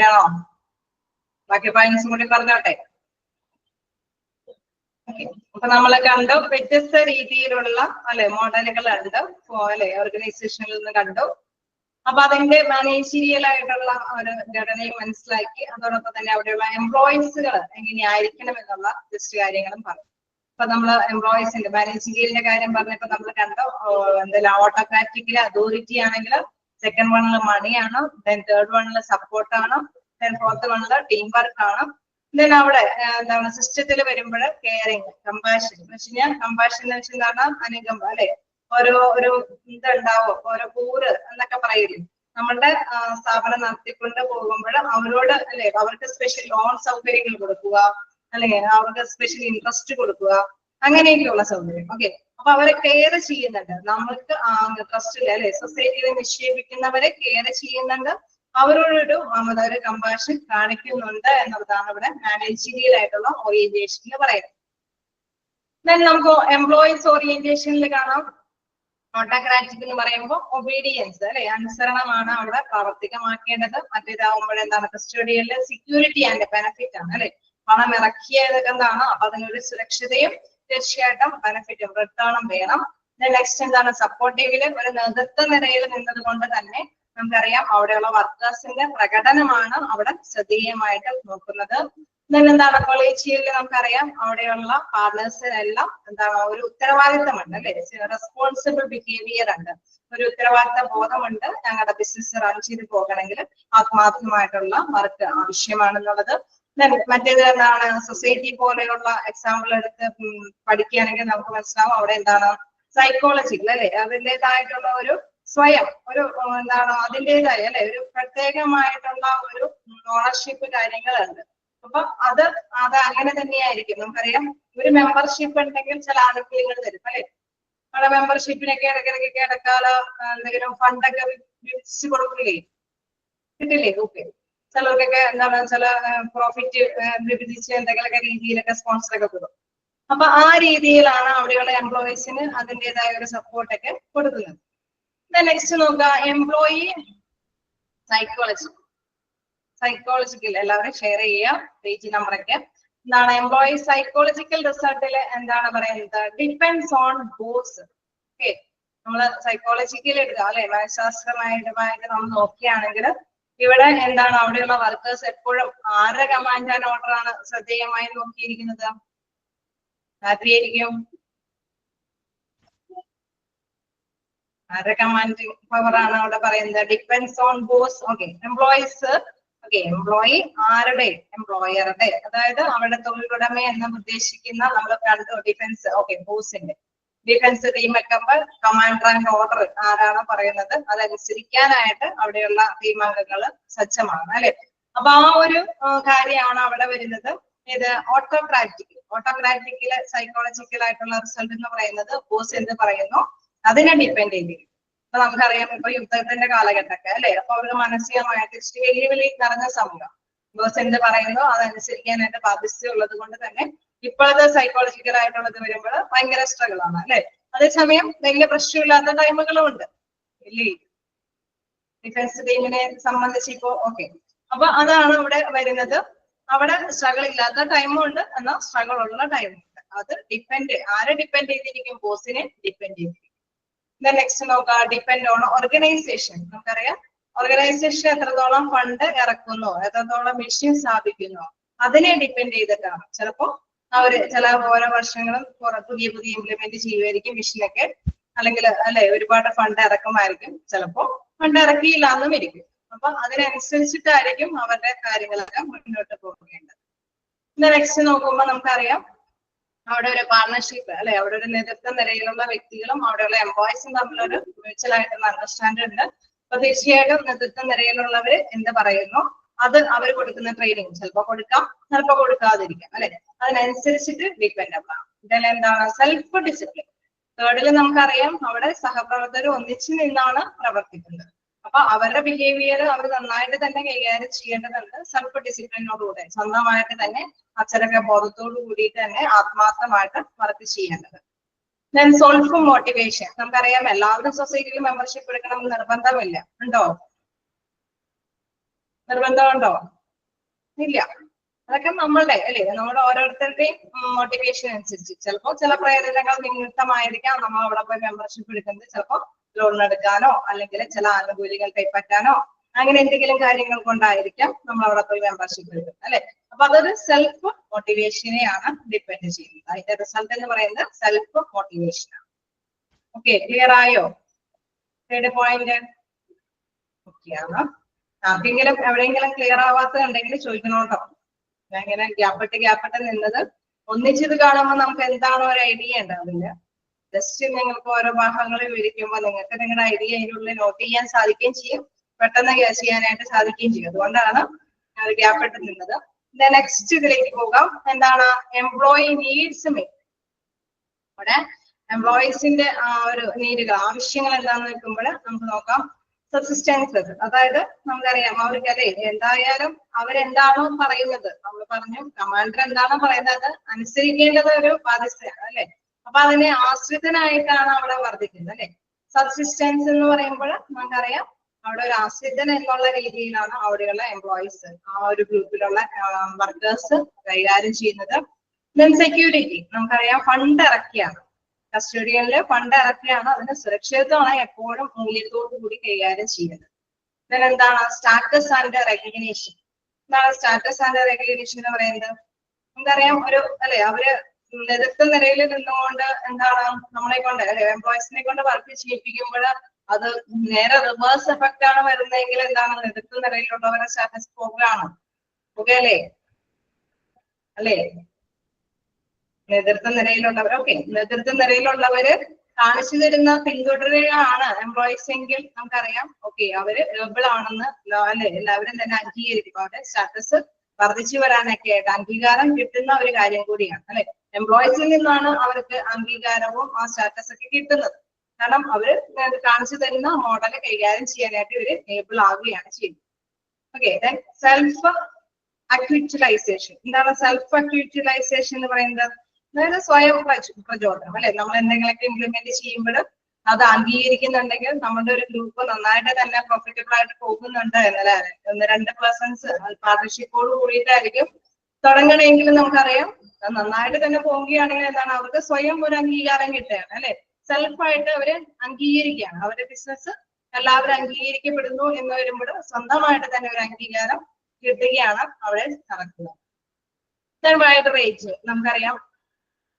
ആണോ? ബാക്കി പോയിന്റ്സും കൂടി പറഞ്ഞോട്ടെ. അപ്പൊ നമ്മൾ കണ്ടു വ്യത്യസ്ത രീതിയിലുള്ള മോഡലുകൾ ഉണ്ട് ഓർഗനൈസേഷനിൽ നിന്ന് കണ്ടു. അപ്പൊ അതിന്റെ മാനേജീരിയൽ ആയിട്ടുള്ള ഒരു ഘടനയും മനസ്സിലാക്കി. അതോടൊപ്പം തന്നെ അവിടെയുള്ള എംപ്ലോയീസുകൾ എങ്ങനെയായിരിക്കണം എന്നുള്ള ജസ്റ്റ് കാര്യങ്ങളും പറഞ്ഞു. അപ്പൊ നമ്മൾ എംപ്ലോയീസിന്റെ മാനേജീരിയലിന്റെ കാര്യം പറഞ്ഞപ്പോ നമ്മൾ കണ്ടു എന്തെല്ലാം ഓട്ടോക്രാറ്റിക്കില് അതോറിറ്റി ആണെങ്കിൽ, സെക്കൻഡ് വണ്ണില് മണിയാണ്, ദെൻ തേർഡ് വണ്ണില് സപ്പോർട്ടാണ്, ദെൻ ഫോർത്ത് വണ്ണില് ടീം വർക്ക് ആണ്. ദെൻ അവിടെ എന്താണ് സിസ്റ്റത്തിൽ വരുമ്പോൾ കെയറിങ്, കമ്പാഷൻ എന്ന് വെച്ച് കഴിഞ്ഞാൽ കമ്പാഷൻ എന്ന് വെച്ചാൽ അനുകമ്പ അല്ലെ. ഒരു ഇതുണ്ടാവോ, ഓരോ കൂറ് എന്നൊക്കെ പറയില്ലേ. നമ്മളുടെ സ്ഥാപനം നടത്തിക്കൊണ്ട് പോകുമ്പോൾ അവരോട് അവർക്ക് സ്പെഷ്യൽ ലോൺ സൗകര്യങ്ങൾ കൊടുക്കുക, അല്ലെങ്കിൽ അവർക്ക് സ്പെഷ്യൽ ഇൻട്രസ്റ്റ് കൊടുക്കുക, അങ്ങനെയൊക്കെയുള്ള സൗകര്യം. ഓക്കെ, അപ്പൊ അവരെ കെയർ ചെയ്യുന്നുണ്ട്. നമ്മൾക്ക് ട്രസ്റ്റില് സൊസൈറ്റിയിൽ നിക്ഷേപിക്കുന്നവരെ കെയർ ചെയ്യുന്നുണ്ട്, അവരോടൊരു ഒരു കമ്പാഷൻ കാണിക്കുന്നുണ്ട് എന്നുള്ളതാണ് ഇവിടെ മാനേജീരിയൽ ആയിട്ടുള്ള ഓറിയന്റേഷനിൽ പറയുന്നത്. ദെൻ നമുക്ക് എംപ്ലോയീസ് ഓറിയന്റേഷനിൽ കാണാം ഓട്ടോക്രാറ്റിക് എന്ന് പറയുമ്പോൾ ഒബീഡിയൻസ് അല്ലെ, അനുസരണമാണ് അവിടെ പ്രാവർത്തികമാക്കേണ്ടത്. മറ്റേതാവുമ്പോൾ എന്താണ്, കസ്റ്റഡിയലിലെ സെക്യൂരിറ്റി ആൻഡ് ബെനഫിറ്റ് ആണ് അല്ലെ, പണം ഇറക്കിയതൊക്കെ എന്താണ്, അപ്പൊ അതിനൊരു സുരക്ഷിതയും തീർച്ചയായിട്ടും ബെനഫിറ്റും റിട്ടേണും വേണം. നെക്സ്റ്റ് എന്താണ്, സപ്പോർട്ടീവില് ഒരു നേതൃത്വ നിരയിൽ നിന്നത് കൊണ്ട് തന്നെ നമുക്കറിയാം അവിടെയുള്ള വർക്കേഴ്സിന്റെ പ്രകടനമാണ് അവിടെ ശ്രദ്ധേയമായിട്ട് നോക്കുന്നത്. എന്താണ്, കൊളീജിയയിൽ നമുക്കറിയാം അവിടെയുള്ള പാർട്ട്നേഴ്സിനെല്ലാം എന്താണ് ഒരു ഉത്തരവാദിത്തമുണ്ട് അല്ലെ, റെസ്പോൺസിബിൾ ബിഹേവിയർ ഉണ്ട്, ഒരു ഉത്തരവാദിത്ത ബോധമുണ്ട്. ഞങ്ങളുടെ ബിസിനസ് റൺ ചെയ്ത് പോകണമെങ്കിൽ ആത്മാർത്ഥമായിട്ടുള്ള വർക്ക് ആവശ്യമാണെന്നുള്ളത്. മറ്റേത് എന്താണ്, സൊസൈറ്റി പോലെയുള്ള എക്സാമ്പിൾ എടുത്ത് പഠിക്കുകയാണെങ്കിൽ നമുക്ക് മനസ്സിലാവും അവിടെ എന്താണ് സൈക്കോളജിക്കൽ അല്ലെ, അതിൻ്റെതായിട്ടുള്ള ഒരു സ്വയം ഒരു എന്താണ് അതിൻ്റെതായ അല്ലെ ഒരു പ്രത്യേകമായിട്ടുള്ള ഒരു ഓണർഷിപ്പ് കാര്യങ്ങളുണ്ട്. അപ്പൊ അത് അങ്ങനെ തന്നെയായിരിക്കും. നമുക്കറിയാം ഒരു മെമ്പർഷിപ്പ് ഉണ്ടെങ്കിൽ ചില ആനുകൂല്യങ്ങൾ തരും അല്ലെ, അവിടെ മെമ്പർഷിപ്പിനൊക്കെ ഇടയ്ക്കിടയ്ക്ക് ഇടക്കാല എന്തെങ്കിലും ഫണ്ടൊക്കെ വിഭജിച്ച് കൊടുക്കുകയും കിട്ടില്ലേ. ഓക്കെ, ചിലർക്കൊക്കെ എന്താണ് ചില പ്രോഫിറ്റ് വിഭജിച്ച് എന്തെങ്കിലുമൊക്കെ രീതിയിലൊക്കെ സ്പോൺസറൊക്കെ കൊടുക്കും. അപ്പൊ ആ രീതിയിലാണ് അവിടെയുള്ള എംപ്ലോയീസിന് അതിൻ്റെതായ ഒരു സപ്പോർട്ടൊക്കെ കൊടുക്കുന്നത്. നെക്സ്റ്റ് നോക്കുക, എംപ്ലോയി സൈക്കോളജിക്കൽ എല്ലാവരും ഷെയർ ചെയ്യുക പേജ് നമ്പറൊക്കെ. എന്താണ് എംപ്ലോയി സൈക്കോളജിക്കൽ റിസൾട്ടില് എന്താണ് പറയുന്നത്, ഡിപ്പെൻഡ്സ് ഓൺ ബോസ്. ഓക്കെ, നമ്മൾ സൈക്കോളജിക്കൽ എടുക്കുക അല്ലെ, മനഃശാസ്ത്രമായിട്ട് നമ്മൾ നോക്കുകയാണെങ്കിൽ ഇവിടെ എന്താണ് അവിടെയുള്ള വർക്കേഴ്സ് എപ്പോഴും ആരുടെ കമാൻഡ് ആൻഡ് ഓർഡർ ആണ് ശ്രദ്ധേയമായി നോക്കിയിരിക്കുന്നത്, ആയിരിക്കും ആരുടെ കമാൻഡിങ് പവർ ആണ് അവിടെ പറയുന്നത്, depends on boss. Okay, employees okay, employee ആരുടെ, എംപ്ലോയറുടെ, അതായത് അവരുടെ തൊഴിലുടമ എന്ന് ഉദ്ദേശിക്കുന്ന നമ്മൾ കണ്ടു ഡിഫൻസ്. ഓക്കെ, ബോസിന്റെ ഡിഫൻസ് ടീം വെക്കുമ്പോൾ കമാൻഡർ ആൻഡ് ഓർഡർ ആരാണ് പറയുന്നത് അതനുസരിക്കാനായിട്ട് അവിടെയുള്ള ടീം അംഗങ്ങൾ സജ്ജമാണ് അല്ലെ. അപ്പൊ ആ ഒരു കാര്യമാണ് അവിടെ വരുന്നത്. ഇത് ഓട്ടോക്രാറ്റിക്കില് സൈക്കോളജിക്കൽ ആയിട്ടുള്ള റിസൾട്ട് എന്ന് പറയുന്നത് ബോസ് എന്ത് പറയുന്നു അതിനെ ഡിപ്പെൻഡ് ചെയ്തിരിക്കും. അപ്പൊ നമുക്കറിയാം ഇപ്പൊ യുദ്ധത്തിന്റെ കാലഘട്ടമൊക്കെ അല്ലെ, അപ്പൊ അവർക്ക് മാനസികമായിട്ട് ഇച്ചിരി വെല്ലുവിളി നിറഞ്ഞ സമയം, ബോസ് എന്ത് പറയുന്നു അതനുസരിക്കാനായിട്ട് ബാധ്യതയുള്ളത് കൊണ്ട് തന്നെ ഇപ്പോഴത്തെ സൈക്കോളജിക്കൽ ആയിട്ടുള്ളത് വരുമ്പോൾ ഭയങ്കര സ്ട്രഗിൾ ആണ് അല്ലെ. അതേസമയം വലിയ പ്രശ്നമില്ലാത്ത ടൈമുകളും ഉണ്ട് ഇല്ലേ ഡിഫൻസ് ടീമിനെ സംബന്ധിച്ച് ഇപ്പോ. ഓക്കെ, അപ്പൊ അതാണ് ഇവിടെ വരുന്നത്. അവിടെ സ്ട്രഗിൾ ഇല്ലാത്ത ടൈമും ഉണ്ട്, എന്നാൽ സ്ട്രഗിൾ ഉള്ള ടൈമും ഉണ്ട്. അത് ആരെ ഡിപ്പെൻഡ് ചെയ്തിരിക്കും, ബോസിനെ ഡിപ്പെൻഡ് ചെയ്തിരിക്കും. നെക്സ്റ്റ് നോക്കാം, ഡിപ്പെൻഡ് ഓൺ ഓർഗനൈസേഷൻ. നമുക്കറിയാം ഓർഗനൈസേഷൻ എത്രത്തോളം ഫണ്ട് ഇറക്കുന്നു, എത്രത്തോളം മെഷീൻ സ്ഥാപിക്കുന്നു അതിനെ ഡിപ്പെൻഡ് ചെയ്തിട്ടാണ്. ചിലപ്പോ അവര് ചില ഓരോ വർഷങ്ങളും പുതിയ ഇംപ്ലിമെന്റ് ചെയ്യുമായിരിക്കും മെഷീനൊക്കെ, അല്ലെങ്കിൽ അല്ലെ ഒരുപാട് ഫണ്ട് ഇറക്കുമായിരിക്കും, ചിലപ്പോ ഫണ്ട് ഇറക്കിയില്ല എന്നും ഇരിക്കും. അപ്പൊ അതിനനുസരിച്ചിട്ടായിരിക്കും അവരുടെ കാര്യങ്ങളൊക്കെ മുന്നോട്ട് പോകേണ്ടത്. നെക്സ്റ്റ് നോക്കുമ്പോൾ നമുക്കറിയാം അവിടെ ഒരു പാർട്ണർഷിപ്പ് അല്ലെ, അവിടെ ഒരു നേതൃത്വ നിരയിലുള്ള വ്യക്തികളും അവിടെയുള്ള എംപ്ലോയീസും തമ്മിലൊരു മ്യൂച്വൽ ആയിട്ടുള്ള അണ്ടർസ്റ്റാൻഡ് ഉണ്ട്. അപ്പൊ തീർച്ചയായിട്ടും നേതൃത്വ നിരയിലുള്ളവര് എന്ത് പറയുന്നു അത് അവർ കൊടുക്കുന്ന ട്രെയിനിങ് ചിലപ്പോ കൊടുക്കാം, ചിലപ്പോ കൊടുക്കാതിരിക്കാം അല്ലെ, അതിനനുസരിച്ചിട്ട് ഡിപ്പെൻഡബിൾ ആണ്. ഇതിൽ എന്താണ് സെൽഫ് ഡിസിപ്ലിൻ. തേർഡില് നമുക്കറിയാം അവിടെ സഹപ്രവർത്തകർ ഒന്നിച്ചു നിന്നാണ് പ്രവർത്തിക്കുന്നത്. അപ്പൊ അവരുടെ ബിഹേവിയർ അവർ നന്നായിട്ട് തന്നെ കൈകാര്യം ചെയ്യേണ്ടതുണ്ട്. സെൽഫ് ഡിസിപ്ലിനോടുകൂടെ സ്വന്തമായിട്ട് തന്നെ അച്ചടക്ക ബോധത്തോടു കൂടിയിട്ട് തന്നെ ആത്മാർത്ഥമായിട്ട് വർക്ക് ചെയ്യേണ്ടത്. Then self motivation. നമുക്കറിയാം എല്ലാവരും സൊസൈറ്റിയിൽ മെമ്പർഷിപ്പ് എടുക്കണം നിർബന്ധമില്ല, ഉണ്ടോ? നിർബന്ധമുണ്ടോ? ഇല്ല. അതൊക്കെ നമ്മളുടെ അല്ലെ, നമ്മുടെ ഓരോരുത്തരുടെയും മോട്ടിവേഷൻ അനുസരിച്ച് ചിലപ്പോൾ ചില പ്രേരണകൾ നിമിത്തമായിരിക്കാം നമ്മൾ അവിടെ പോയി മെമ്പർഷിപ്പ് എടുക്കുന്നത്. ചിലപ്പോൾ ലോൺ എടുക്കാനോ അല്ലെങ്കിൽ ചില ആനുകൂല്യങ്ങൾ കൈപ്പറ്റാനോ അങ്ങനെ എന്തെങ്കിലും കാര്യങ്ങൾ കൊണ്ടായിരിക്കാം നമ്മൾ അവിടെ പോയി മെമ്പർഷിപ്പ് എടുക്കുന്നത് അല്ലെ. അപ്പൊ അതൊരു സെൽഫ് മോട്ടിവേഷനെയാണ് ഡിപ്പെൻഡ് ചെയ്യുന്നത്. അതിന്റെ റിസൾട്ട് എന്ന് പറയുന്നത് സെൽഫ് മോട്ടിവേഷൻ ആണ്. ഓക്കെ, ക്ലിയർ ആയോ? തേർഡ് പോയിന്റ് ഓക്കെ ആണ്. ആർക്കെങ്കിലും എവിടെയെങ്കിലും ക്ലിയർ ആവാത്തതുണ്ടെങ്കിൽ ചോദിക്കണോട്ടോ. ഞാൻ ഇങ്ങനെ ഗ്യാപ്പിട്ട് നിന്നത് ഒന്നിച്ചത് കാണുമ്പോൾ നമുക്ക് എന്താണോ ഒരു ഐഡിയ ഉണ്ടാവില്ല. ജസ്റ്റ് നിങ്ങൾക്ക് ഓരോ ഭാഗങ്ങൾ വിവരിക്കുമ്പോൾ നിങ്ങൾക്ക് നിങ്ങളുടെ ഐഡിയ അതിനുള്ളിൽ നോട്ട് ചെയ്യാൻ സാധിക്കുകയും ചെയ്യും, പെട്ടെന്ന് ക്യാച്ച് ചെയ്യാനായിട്ട് സാധിക്കുകയും ചെയ്യും. അതുകൊണ്ടാണ് ഞാൻ ഒരു ഗ്യാപ്പിട്ട് നിന്നത്. നെക്സ്റ്റ് ഇതിലേക്ക് പോകാം. എന്താണ് എംപ്ലോയി നീഡ്സ് മീറ്റ്. അവിടെ എംപ്ലോയീസിന്റെ ഒരു നീഡുകൾ ആവശ്യങ്ങൾ എന്താണെന്ന് വെക്കുമ്പോൾ നമുക്ക് നോക്കാം. സബ്സിസ്റ്റൻസ്, അതായത് നമുക്കറിയാം അവർക്കല്ലേ എന്തായാലും അവരെന്താണോ പറയുന്നത്, നമ്മൾ പറഞ്ഞു കമാൻഡർ എന്താണോ പറയുന്നത് അനുസരിക്കേണ്ടത് ഒരു ബാധ്യതയാണ് അല്ലെ. അപ്പൊ അതിനെ ആശ്രിതനായിട്ടാണ് അവിടെ വർദ്ധിക്കുന്നത് അല്ലെ. സബ്സിസ്റ്റൻസ് എന്ന് പറയുമ്പോൾ നമുക്കറിയാം അവിടെ ഒരു ആശ്രിതൻ എന്നുള്ള രീതിയിലാണ് അവിടെയുള്ള എംപ്ലോയീസ് ആ ഒരു ഗ്രൂപ്പിലുള്ള വർക്കേഴ്സ് കൈകാര്യം ചെയ്യുന്നത്. ദെൻ സെക്യൂരിറ്റി നമുക്കറിയാം ഫണ്ട് ഇറക്കിയാണ്, കസ്റ്റഡിയനില് ഫണ്ട് ഇറക്കിയാണ്, അതിന്റെ സുരക്ഷിതത്വമാണ് എപ്പോഴും മൂല്യത്തോടു കൂടി കൈകാര്യം ചെയ്യുന്നത്. ദെൻ എന്താണ് സ്റ്റാറ്റസ് ആൻഡ് റെക്കഗ്നീഷൻ. എന്താണ് സ്റ്റാറ്റസ് ആൻഡ് റെക്കഗ്നീഷൻ എന്ന് പറയുന്നത്? നമുക്കറിയാം ഒരു അല്ലെ അവര് നേതൃത്വ നിലയിൽ നിന്നുകൊണ്ട് എന്താണ് നമ്മളെ കൊണ്ട് അല്ലെ എംപ്ലോയീസിനെ കൊണ്ട് വർക്ക് ചെയ്യിപ്പിക്കുമ്പോൾ അത് നേരെ റിവേഴ്സ് എഫക്റ്റ് ആണ് വരുന്നതെങ്കിൽ എന്താണ് നേതൃത്വ നിലയിലുള്ളവരുടെ സ്റ്റാറ്റസ് പോകുകയാണ് അല്ലേ അല്ലേ നേതൃത്വ നിലയിലുള്ളവർ ഓക്കെ നേതൃത്വ നിലയിലുള്ളവര് കാണിച്ചു തരുന്ന പിന്തുടരുകയാണ് എംപ്ലോയീസ് എങ്കിൽ നമുക്കറിയാം ഓക്കെ അവര് ഏബിൾ ആണെന്ന് അല്ലെ എല്ലാവരും തന്നെ അംഗീകരിക്കും. അവരുടെ സ്റ്റാറ്റസ് വർദ്ധിച്ചു വരാനൊക്കെ ആയിട്ട് അംഗീകാരം കിട്ടുന്ന ഒരു കാര്യം കൂടിയാണ് അല്ലെ. എംപ്ലോയീസിൽ നിന്നാണ് അവർക്ക് അംഗീകാരവും ആ സ്റ്റാറ്റസ് ഒക്കെ കിട്ടുന്നത്. കാരണം അവര് കാണിച്ചു തരുന്ന മോഡൽ കൈകാര്യം ചെയ്യാനായിട്ട് ഇവര് ഏബിൾ ആവുകയാണ് ചെയ്യുന്നത്. Okay self actualization. എന്താണ് സെൽഫ് അക്യൂറ്റലൈസേഷൻ എന്ന് പറയുന്നത്? അതായത് സ്വയം പ്രചോദനം അല്ലെ. നമ്മൾ എന്തെങ്കിലുമൊക്കെ ഇംപ്ലിമെന്റ് ചെയ്യുമ്പോൾ അത് അംഗീകരിക്കുന്നുണ്ടെങ്കിൽ നമ്മുടെ ഒരു ഗ്രൂപ്പ് നന്നായിട്ട് തന്നെ പ്രോഫിറ്റബിൾ ആയിട്ട് പോകുന്നുണ്ട് എന്നല്ലേ. 1-2 പേഴ്സൺസ് പാർട്ണർഷിപ്പോട് കൂടിയിട്ടായിരിക്കും തുടങ്ങണമെങ്കിലും നമുക്കറിയാം നന്നായിട്ട് തന്നെ പോവുകയാണെങ്കിൽ എന്താണ് അവർക്ക് സ്വയം ഒരു അംഗീകാരം കിട്ടുകയാണ് അല്ലെ. സെൽഫായിട്ട് അവര് അംഗീകരിക്കുകയാണ്, അവരുടെ ബിസിനസ് എല്ലാവരും അംഗീകരിക്കപ്പെടുന്നു എന്ന് വരുമ്പോൾ സ്വന്തമായിട്ട് തന്നെ ഒരു അംഗീകാരം കിട്ടുകയാണ് അവിടെ നടക്കുന്നത്. റേറ്റ് നമുക്കറിയാം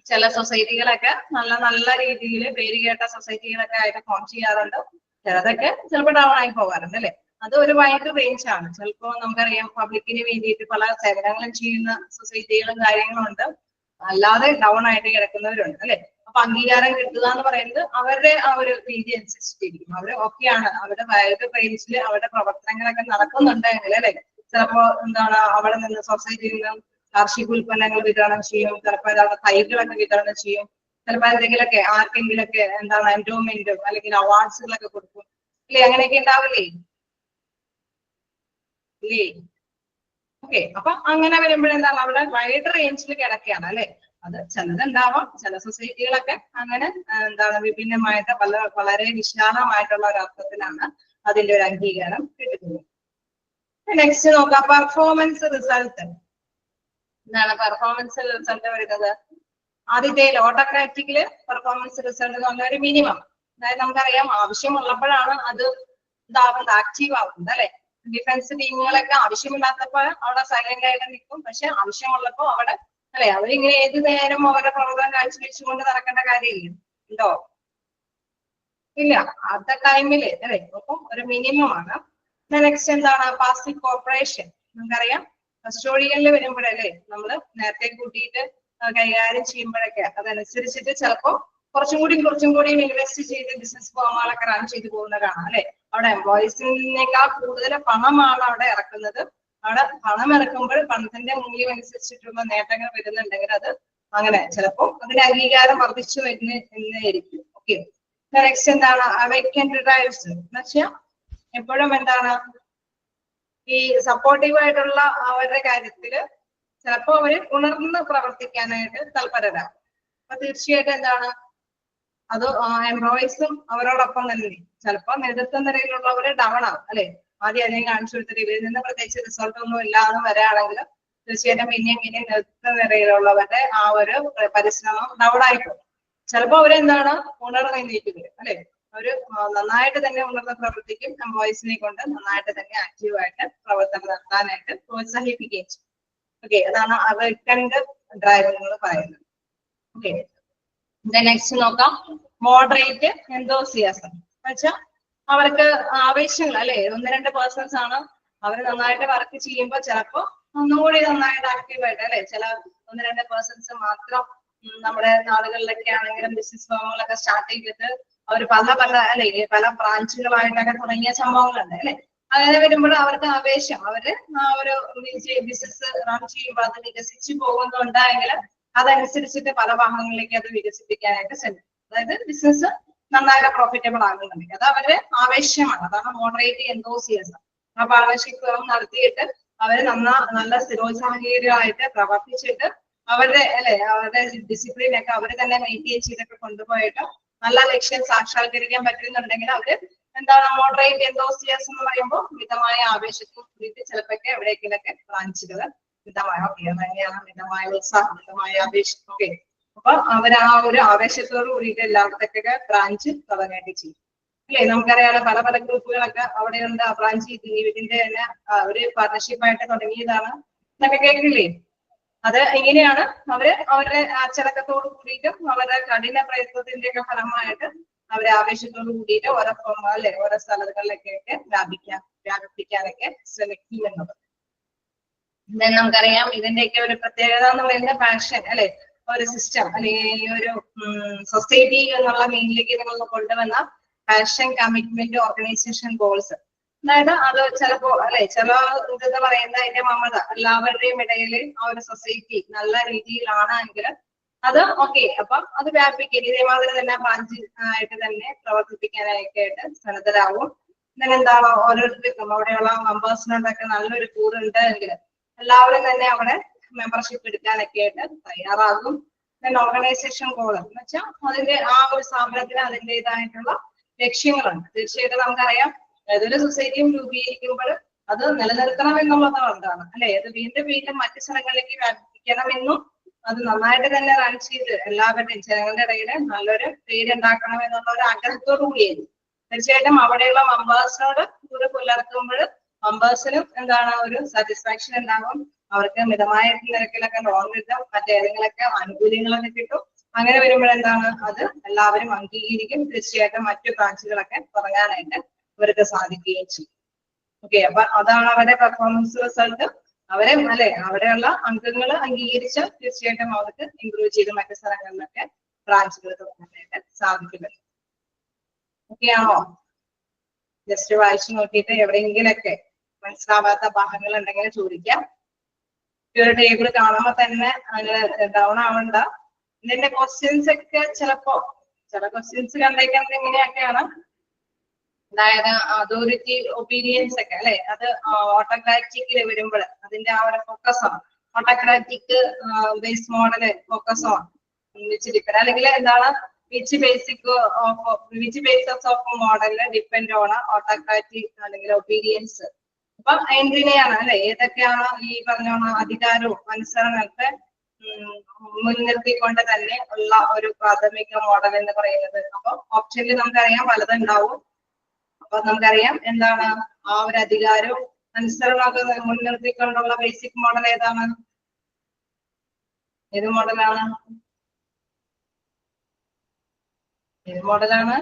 ചില സൊസൈറ്റികളൊക്കെ നല്ല നല്ല രീതിയിൽ പേര് കേട്ട സൊസൈറ്റികളൊക്കെ ആയിട്ട് ഫോം ചെയ്യാറുണ്ട്. ചിലതൊക്കെ ചിലപ്പോൾ ഡൗൺ ആയി പോകാറുണ്ട് അല്ലെ. അത് ഒരു വൈഡ് റേഞ്ച് ആണ്. ചിലപ്പോൾ നമുക്കറിയാം പബ്ലിക്കിന് വേണ്ടിയിട്ട് പല സേവനങ്ങളും ചെയ്യുന്ന സൊസൈറ്റികളും കാര്യങ്ങളും ഉണ്ട്, അല്ലാതെ ഡൗൺ ആയിട്ട് കിടക്കുന്നവരുണ്ട് അല്ലെ. അപ്പൊ അംഗീകാരം കിട്ടുക എന്ന് പറയുന്നത് അവരുടെ ആ ഒരു രീതി അനുസരിച്ചിട്ടിരിക്കും. അവര് ഓക്കെയാണ്, അവരുടെ വൈഡ് റേഞ്ചിൽ അവരുടെ പ്രവർത്തനങ്ങളൊക്കെ നടക്കുന്നുണ്ടെങ്കിൽ അല്ലെ. ചിലപ്പോ എന്താണ് അവിടെ നിന്ന് സൊസൈറ്റിയിൽ നിന്ന് കാർഷിക ഉൽപ്പന്നങ്ങൾ വിതരണം ചെയ്യും, ചിലപ്പോൾ ഏതാണ് തൈകളൊക്കെ വിതരണം ചെയ്യും, ചിലപ്പോൾ എന്തെങ്കിലുമൊക്കെ ആർക്കെങ്കിലൊക്കെ എന്താണ് എൻഡോമെന്റോ അല്ലെങ്കിൽ അവാർഡ്സുകളൊക്കെ കൊടുക്കും ഇല്ലേ. അങ്ങനെയൊക്കെ ഉണ്ടാവില്ലേ ഇല്ലേ. ഓക്കെ അപ്പൊ അങ്ങനെ വരുമ്പോഴെന്താണ് അവിടെ വൈഡ് റേഞ്ചിൽ കിടക്കുകയാണ് അല്ലെ. അത് ചിലതുണ്ടാവാം, ചില സൊസൈറ്റികളൊക്കെ അങ്ങനെ എന്താണ് വിഭിന്നമായിട്ട് വളരെ വിശാലമായിട്ടുള്ള ഒരു അർത്ഥത്തിലാണ് അതിന്റെ ഒരു അംഗീകാരം കിട്ടുന്നത്. നെക്സ്റ്റ് നോക്കാം പെർഫോമൻസ് റിസൾട്ട്. എന്താണ് പെർഫോമൻസ് റിസൾട്ട് വരുന്നത്? ആദ്യത്തെ ഓട്ടോക്രാറ്റിക്കില് പെർഫോമൻസ് റിസൾട്ട് എന്ന് പറഞ്ഞ ഒരു മിനിമം, അതായത് നമുക്കറിയാം ആവശ്യമുള്ളപ്പോഴാണ് അത് ഇതാവുന്നത്, ആക്റ്റീവ് ആവുന്നത് അല്ലെ. ഡിഫൻസ് ടീമുകളൊക്കെ ആവശ്യമില്ലാത്തപ്പോൾ അവിടെ സൈലന്റ് ആയിട്ട് നിൽക്കും, പക്ഷെ ആവശ്യമുള്ളപ്പോ അവിടെ അല്ലെ അവരിങ്ങനെ ഏത് നേരം അവരുടെ പ്രവർത്തനം കാഴ്ചവെച്ചുകൊണ്ട് നടക്കേണ്ട കാര്യമില്ല ഉണ്ടോ? ഇല്ല, അത്ത ടൈമില് അല്ലെ. അപ്പം ഒരു മിനിമം ആണ്. നെക്സ്റ്റ് എന്താണ് പാസീവ് കോർപ്പറേഷൻ. നമുക്കറിയാം കസ്റ്റോഡിയനിൽ വരുമ്പോഴല്ലേ നമ്മള് നേരത്തെ കൂട്ടിയിട്ട് കൈകാര്യം ചെയ്യുമ്പോഴൊക്കെ അതനുസരിച്ചിട്ട് ചിലപ്പോ കുറച്ചും കൂടി ഇൻവെസ്റ്റ് ചെയ്ത് ബിസിനസ് ഫോമുകളൊക്കെ റൺ ചെയ്ത് പോകുന്നതാണ് അല്ലെ. അവിടെ എംപ്ലോയീസിനേക്കാൾ കൂടുതൽ പണമാണ് അവിടെ ഇറക്കുന്നത്. അവിടെ പണം ഇറക്കുമ്പോൾ പണത്തിന്റെ മൂല്യം അനുസരിച്ചിട്ടുള്ള നേട്ടങ്ങൾ വരുന്നുണ്ടെങ്കിൽ അത് അങ്ങനെ ചിലപ്പോൾ അതിന്റെ അംഗീകാരം വർദ്ധിച്ചു വരുന്നതായിരിക്കും. ഓക്കെ നെക്സ്റ്റ് എന്താണ് വേക്കന്റ് ഡ്രൈവ്സ് എന്ന് വെച്ചാൽ എപ്പോഴും എന്താണ് ഈ സപ്പോർട്ടീവ് ആയിട്ടുള്ള അവരുടെ കാര്യത്തില് ചിലപ്പോ അവര് ഉണർന്ന് പ്രവർത്തിക്കാനായിട്ട് തൽപരരാകും. അപ്പൊ തീർച്ചയായിട്ടും എന്താണ് അത് എംപ്ലോയീസും അവരോടൊപ്പം തന്നെ ചിലപ്പോ നേതൃത്വ നിലയിലുള്ളവര് ഡൗൺ ആവും അല്ലെ. ആദ്യം അതിനെ കാണിച്ചു കൊടുത്തിട്ട് ഇതിൽ നിന്ന് പ്രത്യേകിച്ച് റിസൾട്ട് ഒന്നും ഇല്ലാന്ന് വരികയാണെങ്കിൽ തീർച്ചയായിട്ടും പിന്നെയും നേതൃത്വ നിലയിലുള്ളവരുടെ ആ ഒരു പരിശ്രമം ഡൗൺ ആയിപ്പോകും. ചിലപ്പോ അവരെന്താണ് ഉണർന്നെഴുന്നേറ്റ് വരും അല്ലെ. അവര് നന്നായിട്ട് തന്നെ ഉണർന്ന് പ്രവർത്തിക്കും, എംപ്ലോയീസിനെ കൊണ്ട് നന്നായിട്ട് തന്നെ ആക്റ്റീവായിട്ട് പ്രവർത്തനം നടത്താനായിട്ട് പ്രോത്സാഹിപ്പിക്കുകയും ചെയ്യും. ഓക്കെ അതാണ് അവേക്കൻഡ് ഡ്രൈവ് എന്ന് പറയുന്നത്. ഓക്കെ നെക്സ്റ്റ് നോക്കാം മോഡറേറ്റ് എന്തോസിയാസം എന്ന് വെച്ചാൽ അവർക്ക് ആവേശങ്ങൾ അല്ലെ. 1-2 പേഴ്സൺസ് ആണ് അവർ നന്നായിട്ട് വർക്ക് ചെയ്യുമ്പോൾ ചിലപ്പോ ഒന്നുകൂടി നന്നായിട്ട് ആക്റ്റീവായിട്ട് അല്ലെ. ചില 1-2 പേഴ്സൺസ് മാത്രം നമ്മുടെ നാടുകളിലൊക്കെ ആണെങ്കിലും ബിസിനസ് ഫോമുകളൊക്കെ സ്റ്റാർട്ട് ചെയ്തിട്ട് അവർ പല അല്ലെ പല ബ്രാഞ്ചുകളായിട്ടൊക്കെ തുടങ്ങിയ സംഭവങ്ങളുണ്ട് അല്ലെ. അങ്ങനെ വരുമ്പോൾ അവർക്ക് ആവേശം അവര് ആ ഒരു ബിസിനസ് റൺ ചെയ്യുമ്പോൾ അത് വികസിച്ചു പോകുന്നുണ്ടെങ്കിൽ അതനുസരിച്ചിട്ട് പല ഭാഗങ്ങളിലേക്ക് അത് വികസിപ്പിക്കാനായിട്ട് ശ്രമിക്കും. അതായത് ബിസിനസ് നന്നായിട്ട് പ്രോഫിറ്റബിൾ ആകുന്നുണ്ടെങ്കിൽ അത് അവരുടെ ആവേശമാണ്. അതാണ് മോഡറേറ്റ് എന്തോസിയാസം. ആ പാർട്ണർഷിപ്പ് നടത്തിയിട്ട് അവര് നല്ല സ്ഥിരോത്സാഹീയമായിട്ട് പ്രവർത്തിച്ചിട്ട് അവരുടെ അല്ലെ അവരുടെ ഡിസിപ്ലിൻ ഒക്കെ അവര് തന്നെ മെയിൻറ്റെയിൻ ചെയ്തൊക്കെ കൊണ്ടുപോയിട്ട് നല്ല ലക്ഷ്യം സാക്ഷാത്കരിക്കാൻ പറ്റുന്നുണ്ടെങ്കിൽ അവര് എന്താണ് മോഡറേറ്റ് എന്തോസിയാസം എന്ന് പറയുമ്പോൾ മിതമായ ആവേശത്തിൽ കൂടിയിട്ട് ചിലപ്പോഴൊക്കെ എവിടേക്കിലൊക്കെ ബ്രാഞ്ചുകൾ മിതമായ തന്നെയാണ് മിതമായ ഉത്സാഹം മിതമായ ആവേശം ഓക്കെ. അപ്പൊ അവർ ആ ഒരു ആവേശത്തോട് കൂടിയിട്ട് എല്ലായിടത്തൊക്കെ ബ്രാഞ്ച് തുടങ്ങേണ്ടി ചെയ്യും അല്ലേ. നമുക്കറിയാലോ പല പല ഗ്രൂപ്പുകളൊക്കെ അവിടെയുണ്ട്. ആ ബ്രാഞ്ച് ഇതിന്റെ തന്നെ ഒരു പാർട്ണർഷിപ്പായിട്ട് തുടങ്ങിയതാണ് എന്നൊക്കെ കേൾക്കില്ലേ. അത് എങ്ങനെയാണ് അവര് അവരുടെ അച്ചടക്കത്തോട് കൂടിയിട്ടും അവരുടെ കഠിന പ്രയത്നത്തിന്റെ ഒക്കെ ഫലമായിട്ട് അവരെ ആവേശത്തോട് കൂടിയിട്ട് ഓരോ അല്ലെ ഓരോ സ്ഥലങ്ങളിലേക്കൊക്കെ വ്യാപിപ്പിക്കാനൊക്കെ ശ്രമിക്കും എന്നത്. നമുക്കറിയാം ഇതിന്റെയൊക്കെ ഒരു പ്രത്യേകത എന്ന് പറയുന്നത് പാഷൻ അല്ലെ ഒരു സിസ്റ്റം അല്ലെങ്കിൽ ഈ ഒരു സൊസൈറ്റി എന്നുള്ള മീനിലേക്ക് നിങ്ങൾ കൊണ്ടുവന്ന പാഷൻ കമ്മിറ്റ്മെന്റ് ഓർഗനൈസേഷൻ ഗോൾസ്. അതായത് അത് ചിലപ്പോ അല്ലെ ചില ഇതെന്ന് പറയുന്ന അതിന്റെ മമത എല്ലാവരുടെയും ഇടയിൽ ആ ഒരു സൊസൈറ്റി നല്ല രീതിയിലാണെങ്കിൽ അത് ഓക്കെ. അപ്പൊ അത് വ്യാപിക്കും ഇതേമാതിരി തന്നെ ബ്രാഞ്ച് ആയിട്ട് തന്നെ പ്രവർത്തിപ്പിക്കാനായിട്ട് സന്നദ്ധരാകും. പിന്നെ എന്താണ് ഓരോരുത്തർക്കും അവിടെയുള്ള മെമ്പേഴ്സിനോടൊക്കെ നല്ലൊരു കൂറുണ്ട് എങ്കിൽ എല്ലാവരും തന്നെ അവിടെ മെമ്പർഷിപ്പ് എടുക്കാനൊക്കെ ആയിട്ട് തയ്യാറാകും. ഓർഗനൈസേഷൻ ഗോൾ എന്ന് വെച്ചാൽ അതിന്റെ ആ ഒരു സ്ഥാപനത്തിന് അതിൻ്റെതായിട്ടുള്ള ലക്ഷ്യങ്ങളുണ്ട്. തീർച്ചയായിട്ടും നമുക്കറിയാം ഏതൊരു സൊസൈറ്റിയും രൂപീകരിക്കുമ്പോൾ അത് നിലനിർത്തണം എന്നുള്ളത് എന്താണ് അല്ലെ. അത് വീണ്ടും വീണ്ടും മറ്റു സ്ഥലങ്ങളിലേക്ക് വ്യാപിപ്പിക്കണമെന്നും അത് നന്നായിട്ട് തന്നെ റൺ ചെയ്ത് എല്ലാവരുടെയും ജനങ്ങളുടെ ഇടയിൽ നല്ലൊരു പേരുണ്ടാക്കണം എന്നുള്ള ഒരു ആഗ്രഹത്തോടു കൂടിയായിരുന്നു. തീർച്ചയായിട്ടും അവിടെയുള്ള മെമ്പേഴ്സിനോട് കൂടെ പുലർത്തുമ്പോൾ മെമ്പേഴ്സിനും എന്താണ് ഒരു സാറ്റിസ്ഫാക്ഷൻ ഉണ്ടാകും. അവർക്ക് മിതമായ നിരക്കിലൊക്കെ ലോൺ കിട്ടും, മറ്റേതെങ്കിലൊക്കെ ആനുകൂല്യങ്ങളൊക്കെ കിട്ടും. അങ്ങനെ വരുമ്പോഴെന്താണ് അത് എല്ലാവരും അംഗീകരിക്കും. തീർച്ചയായിട്ടും മറ്റു ബ്രാഞ്ചുകളൊക്കെ തുടങ്ങാനായിട്ട് അവർക്ക് സാധിക്കുകയും ചെയ്യും. ഓക്കെ. അപ്പൊ അതാണ് അവരുടെ പെർഫോമൻസ് റിസൾട്ട്. അവരെ അല്ലെ അവിടെയുള്ള അംഗങ്ങൾ അംഗീകരിച്ച തീർച്ചയായിട്ടും അവർക്ക് ഇംപ്രൂവ് ചെയ്ത് മറ്റു സ്ഥലങ്ങളിലൊക്കെ ബ്രാഞ്ചുകൾ തുടങ്ങാനായിട്ട് സാധിക്കുന്നത്. ഓക്കെ ആണോ? ജസ്റ്റ് വായിച്ചു നോക്കിയിട്ട് എവിടെയെങ്കിലൊക്കെ മനസ്സിലാവാത്ത ഭാഗങ്ങൾ ഉണ്ടെങ്കിൽ ചോദിക്കാം. ഒരു ടേബിൾ കാണുമ്പോ തന്നെ അതിന് ഡൗൺ ആവണ്ട. ഇതിന്റെ ക്വസ്റ്റ്യൻസ് ഒക്കെ ചില ക്വസ്റ്റ്യൻസ് കണ്ടേക്കുന്നത് എങ്ങനെയൊക്കെയാണ്, അതായത് അതോറിറ്റി ഒപ്പീനിയൻസ് ഒക്കെ അല്ലെ അത് ഓട്ടോക്രാറ്റിക്കിൽ വരുമ്പോൾ അതിന്റെ ആ ഒരു ഫോക്കസ് ആണ്. ഓട്ടോക്രാറ്റിക് ബേസ് മോഡല് ഫോക്കസ് ആണ് വിച്ച് ഡിപ്പെൻഡ് അല്ലെങ്കിൽ എന്താണ് വിച്ച് ബേസസ് ഓഫ് മോഡലിന് ഡിപ്പെൻഡ് ആണ് ഓട്ടോക്രാറ്റിക് അല്ലെങ്കിൽ ഒപ്പീനിയൻസ്. അപ്പൊ എന്തിനെയാണ് അല്ലെ ഏതൊക്കെയാണ് ഈ പറഞ്ഞോണ അധികാരവും അനുസരണത്തെ മുൻനിർത്തിക്കൊണ്ട് തന്നെ ഉള്ള ഒരു പ്രാഥമിക മോഡൽ എന്ന് പറയുന്നത്. അപ്പൊ ഓപ്ഷനിൽ നമുക്കറിയാം പലതുണ്ടാവും. അപ്പൊ നമുക്കറിയാം എന്താണ് ആ ഒരു അധികാരവും അനുസരണമൊക്കെ മുൻനിർത്തിക്കൊണ്ടുള്ള ബേസിക് മോഡൽ ഏതാണ്? ഏത് മോഡലാണ്? ഏത് മോഡലാണ്?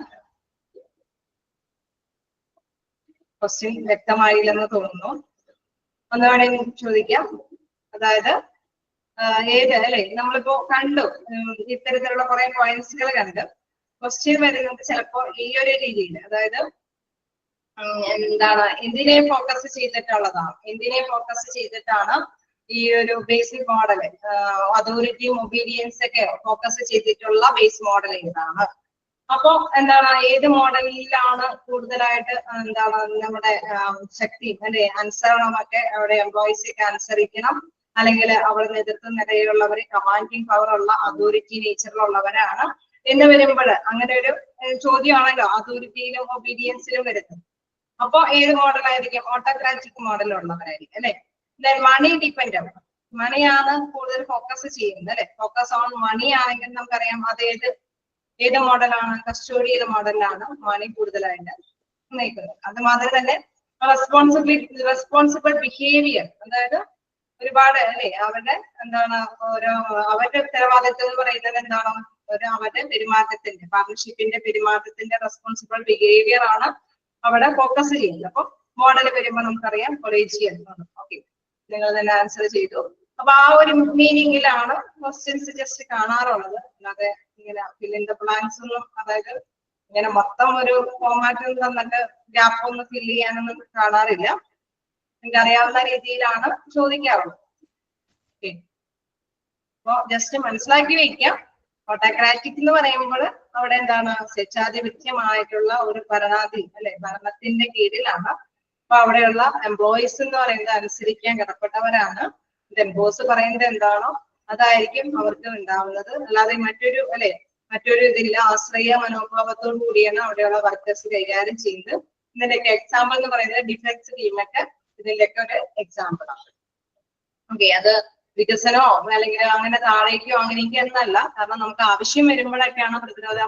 ക്വസ്റ്റ്യൻ വ്യക്തമായില്ലെന്ന് തോന്നുന്നു. ഒന്ന് വേണമെങ്കിൽ ചോദിക്കാം. അതായത് ഏത് അല്ലെ നമ്മളിപ്പോ കണ്ടു ഇത്തരത്തിലുള്ള കുറെ പോയിന്റ്സുകൾ കണ്ട് ക്വസ്റ്റ്യൻ വരുന്നത് ചിലപ്പോ ഈ ഒരു രീതിയിൽ, അതായത് എന്താണ് എന്തിനെ ഫോക്കസ് ചെയ്തിട്ടുള്ളതാണ്, എന്തിനെ ഫോക്കസ് ചെയ്തിട്ടാണ് ഈ ഒരു ബേസിക് മോഡൽ അതോറിറ്റിയും ഒബീഡിയൻസ് ഒക്കെ ഫോക്കസ് ചെയ്തിട്ടുള്ള ബേസ് മോഡൽ ഏതാണ്? അപ്പോ എന്താണ് ഏത് മോഡലിലാണ് കൂടുതലായിട്ട് എന്താണ് നമ്മുടെ ശക്തി അല്ലെ അനുസരണമൊക്കെ അവിടെ എംപ്ലോയീസ് ഒക്കെ അനുസരിക്കണം, അല്ലെങ്കിൽ അവിടെ നേതൃത്വ നിലയിലുള്ളവർ കമാൻഡിങ് പവർ ഉള്ള അതോറിറ്റി നേച്ചറിലുള്ളവരാണ് എന്ന് വരുമ്പോൾ അങ്ങനെ ഒരു ചോദ്യമാണല്ലോ അതോറിറ്റിയിലും ഒബീഡിയൻസിലും വരുന്നത്. അപ്പൊ ഏത് മോഡലായിരിക്കും? ഓട്ടോക്രാറ്റിക് മോഡലുള്ളവരായിരിക്കും അല്ലെ. മണി ഡിപ്പെൻഡന്റ്, മണിയാണ് കൂടുതൽ ഫോക്കസ് ചെയ്യുന്നത് അല്ലെ. ഫോക്കസ് ഓൺ മണി ആണെങ്കിൽ നമുക്കറിയാം അത് ഏത് മോഡലാണ്? കസ്റ്റോഡിയൽ മോഡലിലാണ് മണി കൂടുതലായിട്ട് നയിക്കുന്നത്. അത് മാത്രം തന്നെ റെസ്പോൺസിബിൾ ബിഹേവിയർ, അതായത് ഒരുപാട് അല്ലെ അവരുടെ എന്താണ് ഓരോ അവരുടെ ഉത്തരവാദിത്വം എന്ന് പറയുന്നത് എന്താണ് അവരുടെ പെരുമാറ്റത്തിന്റെ പാർട്ണർഷിപ്പിന്റെ പെരുമാറ്റത്തിന്റെ റെസ്പോൺസിബിൾ ബിഹേവിയർ ആണ് അവിടെ ഫോക്കസ് ചെയ്യുന്നത്. അപ്പൊ മോഡൽ വരുമ്പോൾ നമുക്കറിയാം കൊളീജിയൽ. ഓക്കെ, നിങ്ങൾ തന്നെ ആൻസർ ചെയ്തു. അപ്പൊ ആ ഒരു മീനിങ്ങിലാണ് ക്വസ്റ്റ്യൻസ് ജസ്റ്റ് കാണാറുള്ളത്. അല്ലാതെ ഇങ്ങനെ ഫിൽ ഇൻ ദ ബ്ലാങ്ക്സ് ഒന്നും, അതായത് ഇങ്ങനെ മൊത്തം ഒരു ഫോമാറ്റിൽ തന്നിട്ട് ഗ്യാപ്പ് ഒന്നും ഫില്ല് ചെയ്യാനൊന്നും കാണാറില്ല. നിങ്ങൾക്ക് അറിയാവുന്ന രീതിയിലാണ് ചോദിക്കാറുള്ളത്. ഓക്കെ, അപ്പൊ ജസ്റ്റ് മനസ്സിലാക്കി വയ്ക്കാം. ഓട്ടോക്രാറ്റിക് എന്ന് പറയുമ്പോൾ അവിടെ എന്താണ് സ്വേച്ഛാധിപത്യമായിട്ടുള്ള ഒരു ഭരണാധി അല്ലെ ഭരണത്തിന്റെ കീഴിലാണ്. അപ്പൊ അവിടെയുള്ള എംപ്ലോയീസ് എന്ന് പറയുന്നത് അനുസരിക്കാൻ കടപ്പെട്ടവരാണ്. ബോസ് പറയുന്നത് എന്താണോ അതായിരിക്കും അവർക്ക് ഉണ്ടാവുന്നത്. അല്ലാതെ മറ്റൊരു അല്ലെ മറ്റൊരു ഇതില്ല, ആശ്രയ മനോഭാവത്തോടു കൂടിയാണ് അവിടെയുള്ള വർക്കേഴ്സ് കൈകാര്യം ചെയ്യുന്നത്. ഇതിന്റെയൊക്കെ എക്സാമ്പിൾ എന്ന് പറയുന്നത് ഡിഫൻസ് ടീമൊക്കെ ഇതിന്റെയൊക്കെ ഒരു എക്സാമ്പിൾ ആണ്. ഓക്കെ, അത് വികസനമോ അല്ലെങ്കിൽ അങ്ങനെ താഴേക്കോ അങ്ങനെയൊക്കെ എന്നല്ല, കാരണം നമുക്ക് ആവശ്യം വരുമ്പോഴൊക്കെയാണ് പ്രതിരോധ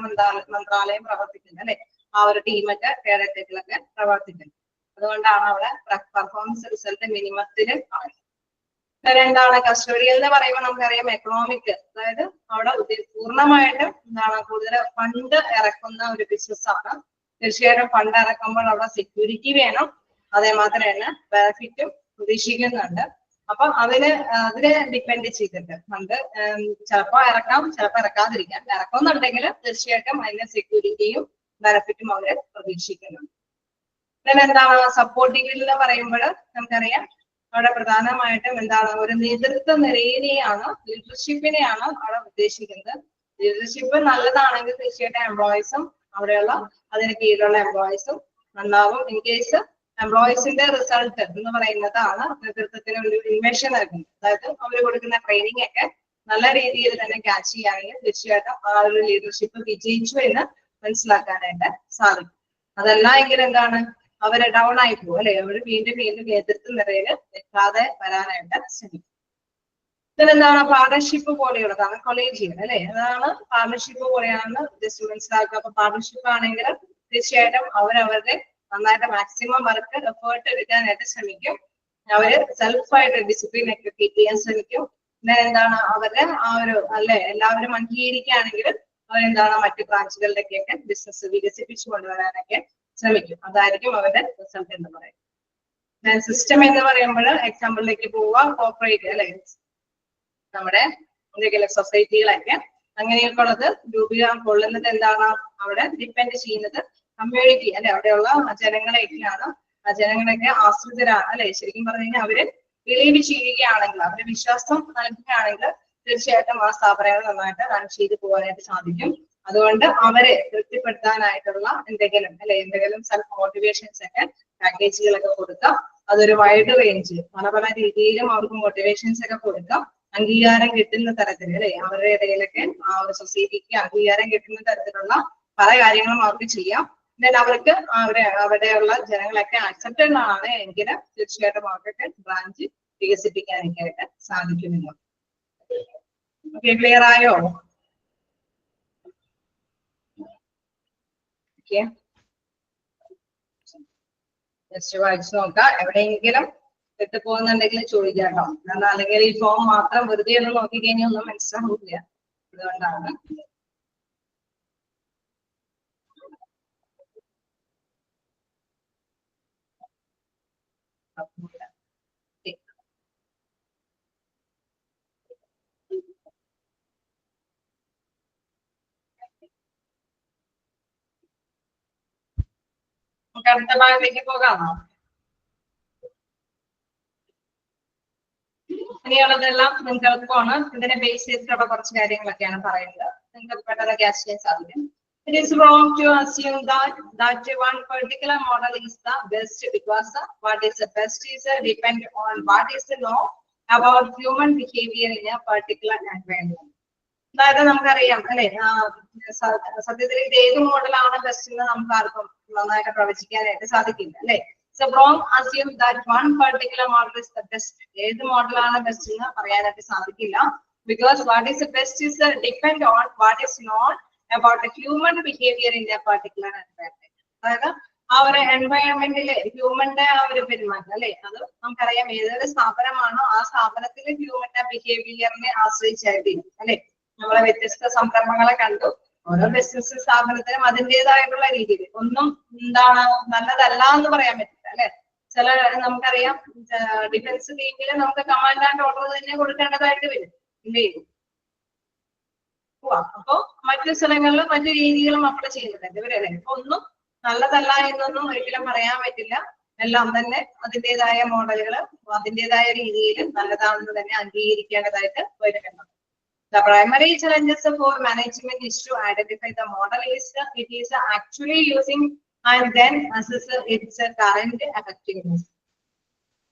മന്ത്രാലയം പ്രവർത്തിക്കുന്നത് അല്ലെ, ആ ഒരു ടീമൊക്കെ കേഡറ്റുകളൊക്കെ പ്രവർത്തിക്കുന്നത്. അതുകൊണ്ടാണ് അവിടെ പെർഫോമൻസ് റിസൾട്ട് മിനിമത്തിന് ആണ്. എന്താണ് കസ്റ്റഡിയൽ എന്ന് പറയുമ്പോൾ നമുക്കറിയാം എക്കണോമിക്, അതായത് അവിടെ പൂർണ്ണമായിട്ടും എന്താണ് കൂടുതൽ ഫണ്ട് ഇറക്കുന്ന ഒരു ബിസിനസ് ആണ്. തീർച്ചയായിട്ടും ഫണ്ട് ഇറക്കുമ്പോൾ അവിടെ സെക്യൂരിറ്റി വേണം, അതേമാത്രമല്ല ബെനിഫിറ്റും പ്രതീക്ഷിക്കുന്നുണ്ട്. അപ്പൊ അതിനെ ഡിപ്പെൻഡ് ചെയ്തിട്ട് ഫണ്ട് ചിലപ്പോ ഇറക്കാം, ചിലപ്പോ ഇറക്കാതിരിക്കാം. ഇറക്കുന്നുണ്ടെങ്കിൽ തീർച്ചയായിട്ടും അതിന്റെ സെക്യൂരിറ്റിയും ബെനിഫിറ്റും അവര് പ്രതീക്ഷിക്കുന്നുണ്ട്. പിന്നെ എന്താണ് സപ്പോർട്ടിംഗ് എന്ന് പറയുമ്പോൾ നമുക്കറിയാം അവിടെ പ്രധാനമായിട്ടും എന്താണ് ഒരു നേതൃത്വ നിരയിനെയാണ്, ലീഡർഷിപ്പിനെയാണ് അവിടെ ഉദ്ദേശിക്കുന്നത്. ലീഡർഷിപ്പ് നല്ലതാണെങ്കിൽ തീർച്ചയായിട്ടും എംപ്ലോയീസും അവിടെയുള്ള അതിന് കീഴിലുള്ള എംപ്ലോയീസും നന്നാവും. ഇൻ കേസ് എംപ്ലോയീസിന്റെ റിസൾട്ട് എന്ന് പറയുന്നതാണ് നേതൃത്വത്തിന് ഒരു ഇൻവെഷൻ നൽകുന്നത്. അതായത് അവർ കൊടുക്കുന്ന ട്രെയിനിങ് ഒക്കെ നല്ല രീതിയിൽ തന്നെ ക്യാച്ച് ചെയ്യുകയാണെങ്കിൽ തീർച്ചയായിട്ടും ആ ഒരു ലീഡർഷിപ്പ് വിജയിച്ചു എന്ന് മനസ്സിലാക്കാനായിട്ട് സാധിക്കും. അതല്ല എങ്കിൽ എന്താണ് അവര് ഡൗൺ ആയി പോകും അല്ലെ, അവർ വീണ്ടും നേതൃത്വ നിരയില് നിൽക്കാതെ വരാനായിട്ട് ശ്രമിക്കും. ഇതിലെന്താണ് പാർട്ണർഷിപ്പ് പോലെയുള്ളതാണ് കൊളേജിയൻ അല്ലെ, അതാണ് പാർട്ണർഷിപ്പ് പോലെയാണെന്ന് ജസ്റ്റ് മനസ്സിലാക്കുക. അപ്പൊ പാർട്ണർഷിപ്പ് ആണെങ്കിൽ തീർച്ചയായിട്ടും അവരവരുടെ നന്നായിട്ട് മാക്സിമം വർക്ക് എഫേർട്ട് എടുക്കാനായിട്ട് ശ്രമിക്കും. അവര് സെൽഫായിട്ട് ഡിസിപ്ലിൻ ഒക്കെ കീപ്പ് ചെയ്യാൻ ശ്രമിക്കും. പിന്നെ എന്താണ് അവരുടെ ആ ഒരു അല്ലെ എല്ലാവരും അംഗീകരിക്കുകയാണെങ്കിൽ അവരെന്താണ് മറ്റു ബ്രാഞ്ചുകളിലേക്കൊക്കെ ബിസിനസ് വികസിപ്പിച്ചു കൊണ്ടുവരാനൊക്കെ ശ്രമിക്കും. അതായിരിക്കും അവരുടെ റിസൾട്ട് എന്ന് പറയുന്നത്. സിസ്റ്റം എന്ന് പറയുമ്പോൾ എക്സാമ്പിളിലേക്ക് പോവുക, കോർപ്പറേറ്റ് അല്ലെ, നമ്മുടെ എന്തെങ്കിലും സൊസൈറ്റികളൊക്കെ അങ്ങനെയൊക്കെ ഉള്ളത് രൂപീകരണം കൊള്ളുന്നത് എന്താണ്, അവിടെ ഡിപ്പെൻഡ് ചെയ്യുന്നത് കമ്മ്യൂണിറ്റി അല്ലെ, അവിടെയുള്ള ജനങ്ങളെയൊക്കെയാണ്. ആ ജനങ്ങളൊക്കെ ആശ്രിതരാണ് അല്ലെ. ശരിക്കും പറഞ്ഞു കഴിഞ്ഞാൽ അവര് ബിലീവ് ചെയ്യുകയാണെങ്കിൽ, അവര് വിശ്വാസം നൽകുകയാണെങ്കിൽ തീർച്ചയായിട്ടും ആ സ്ഥാപനങ്ങൾ നന്നായിട്ട് റൺ ചെയ്ത് പോകാനായിട്ട് സാധിക്കും. അതുകൊണ്ട് അവരെ തൃപ്തിപ്പെടുത്താനായിട്ടുള്ള എന്തെങ്കിലും അല്ലെ, എന്തെങ്കിലും സെൽഫ് മോട്ടിവേഷൻസ് ഒക്കെ പാക്കേജുകളൊക്കെ കൊടുക്കാം. അതൊരു വൈഡ് റേഞ്ച് പല രീതിയിലും അവർക്ക് മോട്ടിവേഷൻസ് ഒക്കെ കൊടുക്കാം. അംഗീകാരം കിട്ടുന്ന തരത്തിൽ അല്ലെ, അവരുടെ ഇടയിലൊക്കെ ആ ഒരു സൊസൈറ്റിക്ക് അംഗീകാരം കിട്ടുന്ന തരത്തിലുള്ള പല കാര്യങ്ങളും അവർക്ക് ചെയ്യാം. then അവർക്ക് അവിടെയുള്ള ജനങ്ങളൊക്കെ അക്സെപ്റ്റഡ് ആണ് എങ്കിൽ തീർച്ചയായിട്ടും അവർക്കൊക്കെ ബ്രാഞ്ച് വികസിപ്പിക്കാനൊക്കെ ആയിട്ട് സാധിക്കുമല്ലോ. ഓക്കെ, ക്ലിയർ ആയോ? ഓക്കെ, ജസ്റ്റ് വായിച്ചു നോക്കാം. എവിടെയെങ്കിലും വിട്ടുപോകുന്നുണ്ടെങ്കിൽ ചോദിക്കാം കേട്ടോ. കാരണം അല്ലെങ്കിൽ ഈ ഫോം മാത്രം വെറുതെ ഒന്ന് നോക്കിക്കഴിഞ്ഞാൽ ഒന്നും മനസ്സിലാവില്ല. അതുകൊണ്ടാണ്. നമുക്ക് അടുത്ത ഭാഗത്തേക്ക് പോകാമോ? ഇനിയുള്ളതെല്ലാം നിങ്ങൾക്ക് എളുപ്പമാണ്. ഇതിനെ ബേസ് ചെയ്തിട്ടുള്ള കുറച്ച് കാര്യങ്ങളൊക്കെയാണ് പറയുന്നത്. നിങ്ങൾക്ക് പെട്ടെന്ന് ക്യാച്ച് ചെയ്യാൻ സാധിക്കും. It is wrong to assume that one particular model is the best because what is the best is depend on what is the know about human behavior in a particular environment. അതായത് നമുക്കറിയാം അല്ലെ, സത്യത്തിൽ ഇത് ഏത് മോഡലാണ് ബെസ്റ്റ് എന്ന് നമുക്ക് ആർക്കും നന്നായിട്ട് പ്രവചിക്കാനായിട്ട് സാധിക്കില്ല അല്ലെ. So wrong assume that one particular model is the best. ഏത് മോഡലാണ് ബെസ്റ്റ് എന്ന് പറയാനായിട്ട് സാധിക്കില്ല. Because what is the best is depend on what is known about the human behavior in a particular environment. അതായത് ആ ഒരു എൻവയോൺമെന്റില് ഹ്യൂമന്റെ ആ ഒരു പെരുമാറ്റം അല്ലെ, അത് നമുക്കറിയാം ഏതൊരു സ്ഥാപനമാണോ ആ സ്ഥാപനത്തിലെ ഹ്യൂമന്റെ ബിഹേവിയറിനെ ആശ്രയിച്ചായിരിക്കും അല്ലെ. നമ്മളെ വ്യത്യസ്ത സംരംഭങ്ങളെ കണ്ടു. ഓരോ ബിസിനസ് സ്ഥാപനത്തിനും അതിൻ്റെതായിട്ടുള്ള രീതിയിൽ ഒന്നും എന്താണ് നല്ലതല്ല എന്ന് പറയാൻ പറ്റില്ല അല്ലെ. ചില നമുക്കറിയാം ഡിഫൻസ് ടീമിൽ നമുക്ക് കമാൻഡ് ആൻഡ് ഓർഡർ തന്നെ കൊടുക്കേണ്ടതായിട്ട് വരും ഇല്ലേ. അപ്പൊ മറ്റു സ്ഥലങ്ങളിലും മറ്റു രീതികളും അപ്ലൈ ചെയ്യുന്നുണ്ട് ഇവരല്ലേ. അപ്പൊ ഒന്നും നല്ലതല്ല എന്നൊന്നും ഒരിക്കലും പറയാൻ പറ്റില്ല. എല്ലാം തന്നെ അതിൻ്റെതായ മോഡലുകൾ അതിൻ്റെതായ രീതിയിൽ നല്ലതാണെന്ന് തന്നെ അംഗീകരിക്കേണ്ടതായിട്ട് വരുന്നുണ്ട്. The primary challenges for management is to identify the model it is actually using and then assess its current effectiveness.